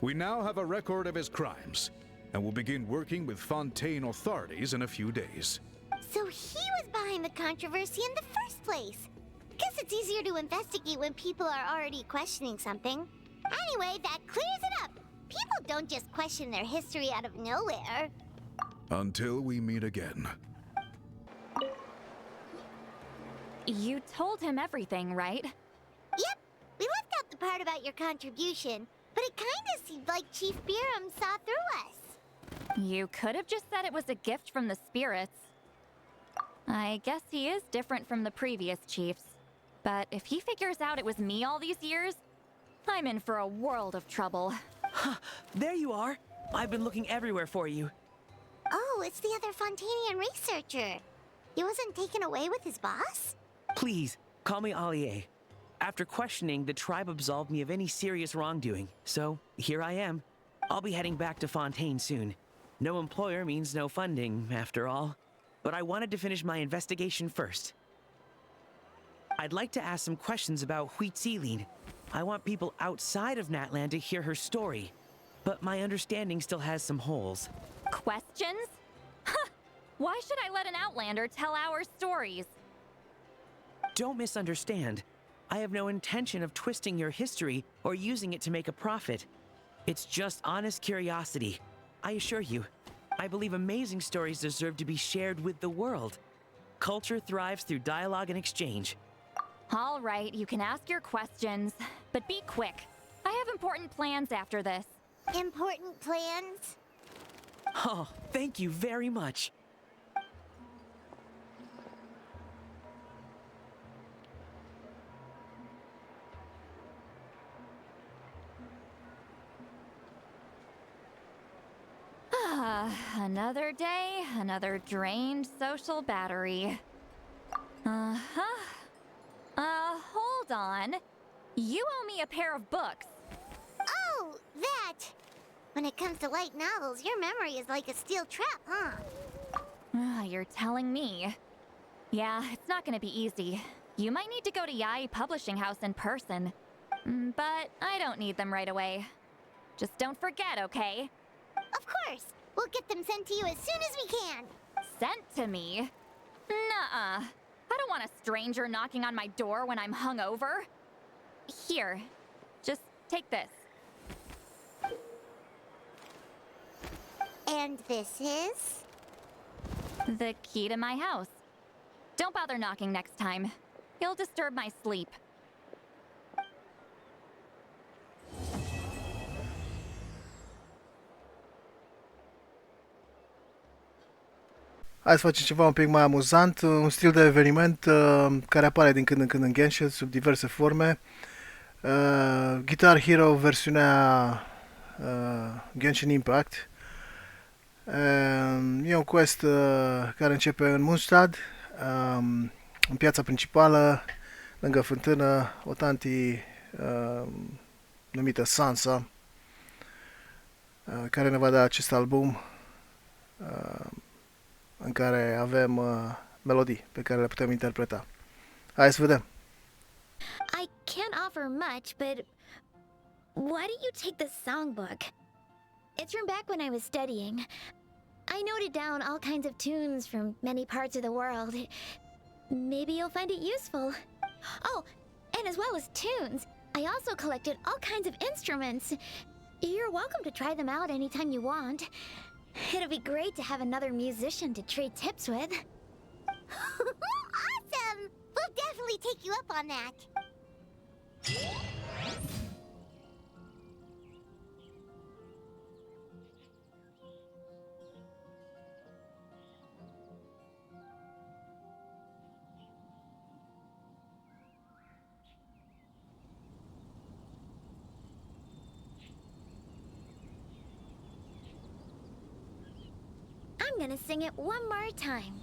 We now have a record of his crimes, and will begin working with Fontaine authorities in a few days. So he was behind the controversy in the first place. Guess it's easier to investigate when people are already questioning something. Anyway, that clears it up. People don't just question their history out of nowhere. Until we meet again. You told him everything, right? Yep, we left out the part about your contribution, but it kinda seemed like Chief Biram saw through us. You could have just said it was a gift from the spirits. I guess he is different from the previous chiefs. But if he figures out it was me all these years, I'm in for a world of trouble. There you are. I've been looking everywhere for you. Oh, it's the other Fontanian researcher. He wasn't taken away with his boss? Please, call me Allier. After questioning, the tribe absolved me of any serious wrongdoing. So, here I am. I'll be heading back to Fontaine soon. No employer means no funding, after all. But I wanted to finish my investigation first. I'd like to ask some questions about Citlali. I want people outside of Natlan to hear her story, but my understanding still has some holes. Questions? Huh! Why should I let an Outlander tell our stories? Don't misunderstand. I have no intention of twisting your history or using it to make a profit. It's just honest curiosity. I assure you, I believe amazing stories deserve to be shared with the world. Culture thrives through dialogue and exchange. All right, you can ask your questions, but be quick. I have important plans after this. Important plans? Oh, thank you very much. Another day, another drained social battery. Hold on. You owe me a pair of books. Oh, that! When it comes to light novels, your memory is like a steel trap, huh? You're telling me. Yeah, it's not gonna be easy. You might need to go to Yai Publishing House in person. But I don't need them right away. Just don't forget, okay? Of course! We'll get them sent to you as soon as we can! Sent to me? Nuh-uh. I don't want a stranger knocking on my door when I'm hungover. Here, just take this. And this is? The key to my house. Don't bother knocking next time. You'll disturb my sleep. Hai să facem ceva un pic mai amuzant, un stil de eveniment care apare din când în când în Genshin sub diverse forme. Guitar Hero versiunea Genshin Impact. E un quest care începe în Mondstadt, în piața principală, lângă fântână, o tanti numită Sansa, care ne va da acest album în care avem melodii pe care le putem interpreta. Hai să vedem. I can't offer much, but why don't you take the songbook? It's from back when I was studying. I noted down all kinds of tunes from many parts of the world. Maybe you'll find it useful. Oh, and as well as tunes, I also collected all kinds of instruments. You're welcome to try them out anytime you want. It'll be great to have another musician to trade tips with. Awesome! We'll definitely take you up on that. I'm gonna sing it one more time.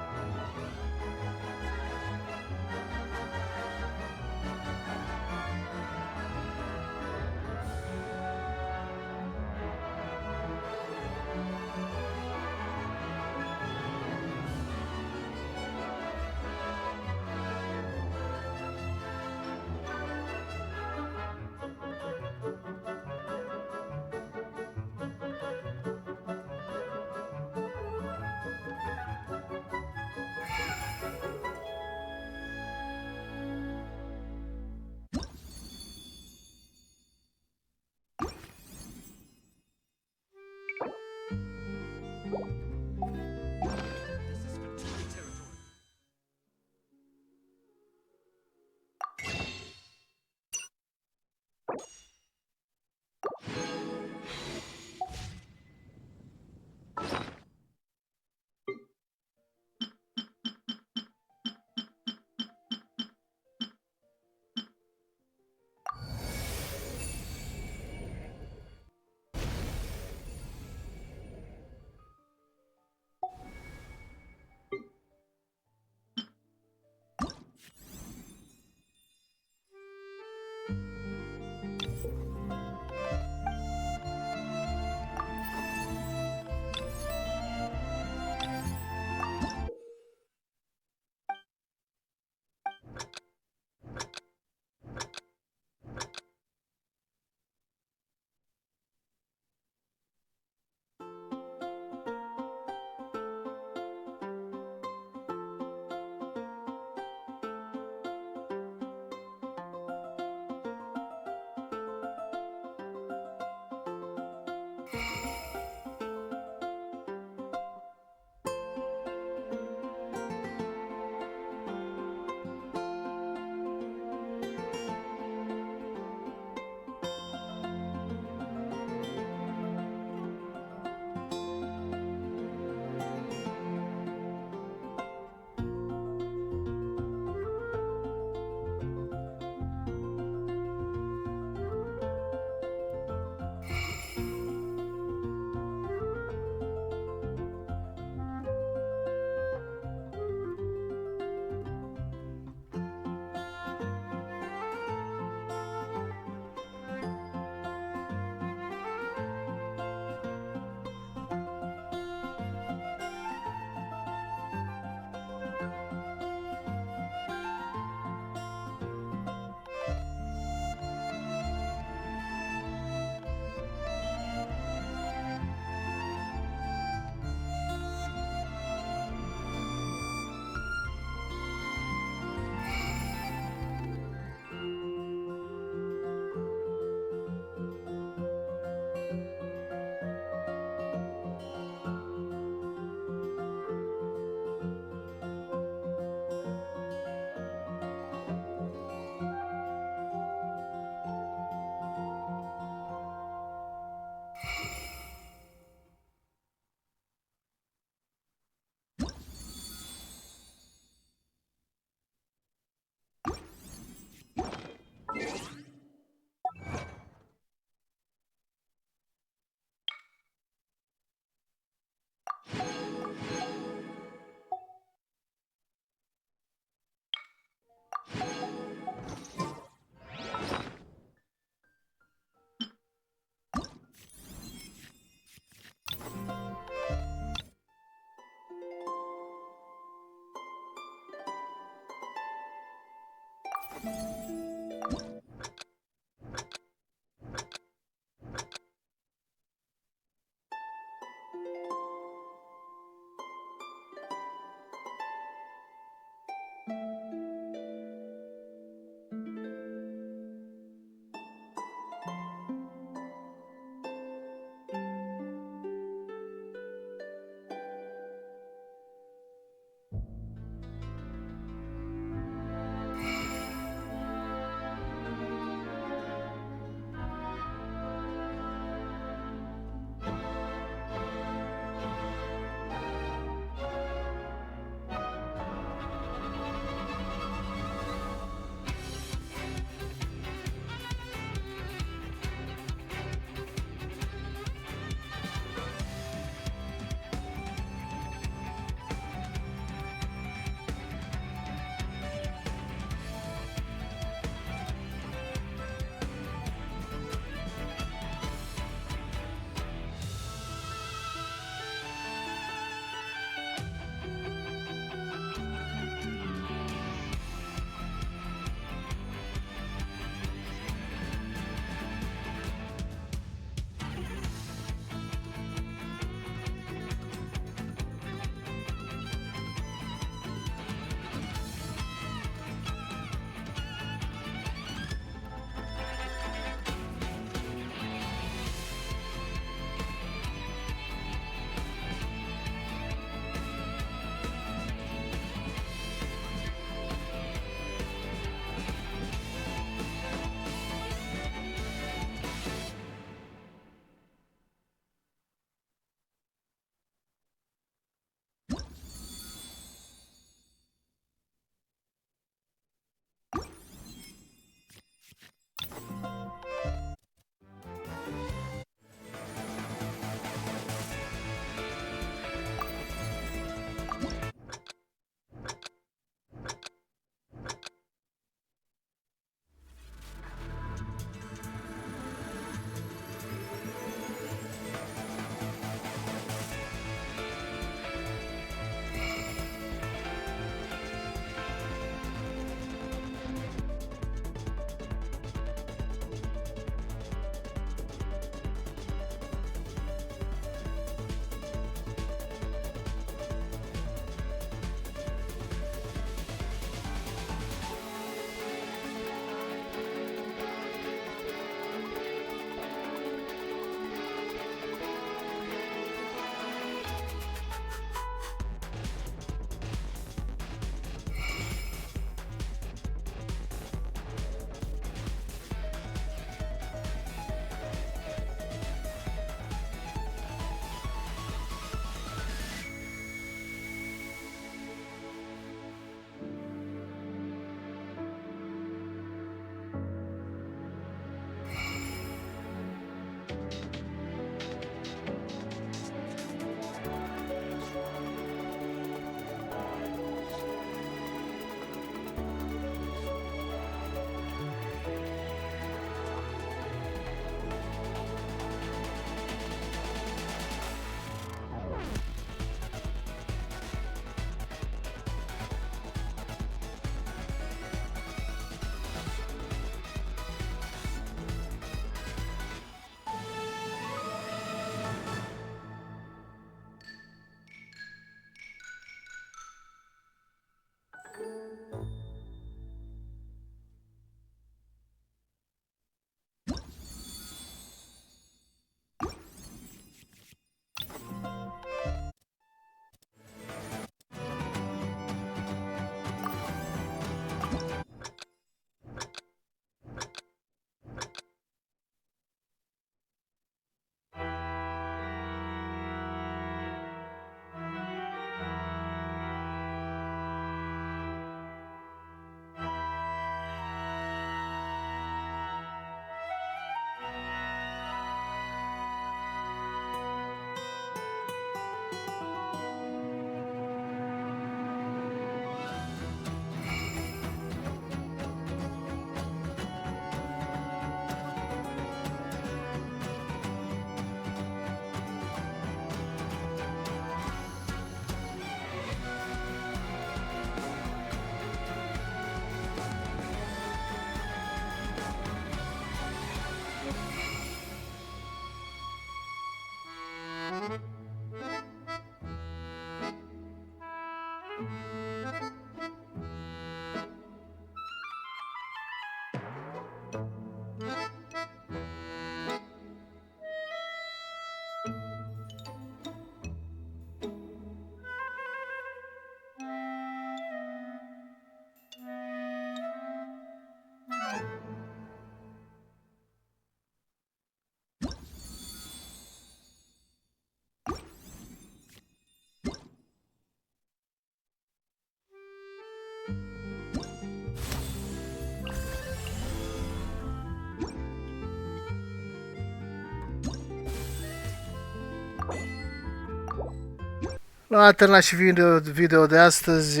Am terminat și video de astăzi,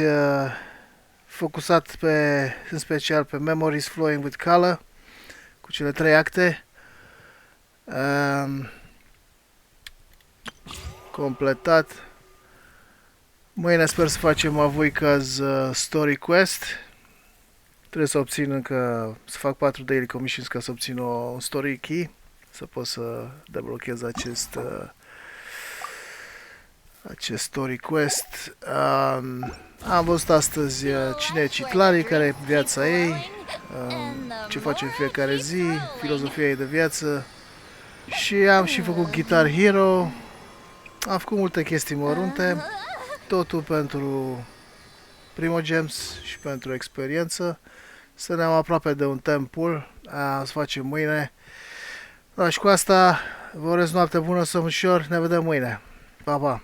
focusat în special pe Memories Flowing with Color, cu cele 3 acte. Completat. Mâine sper să facem Avoica's Story Quest. Trebuie să obțin să fac 4 daily commissions ca să obțin un story key, să pot să deblochez acest story quest. Am văzut astăzi cine e Citlali, care e viața ei, ce face în fiecare zi, filozofia ei de viață, și am și făcut Guitar Hero. Am făcut multe chestii mărunte, totul pentru Primogems și pentru experiență. Suntem aproape de un templu, să facem mâine. Da, și cu asta vă urez noapte bună, somn ușor, ne vedem mâine. Pa, pa!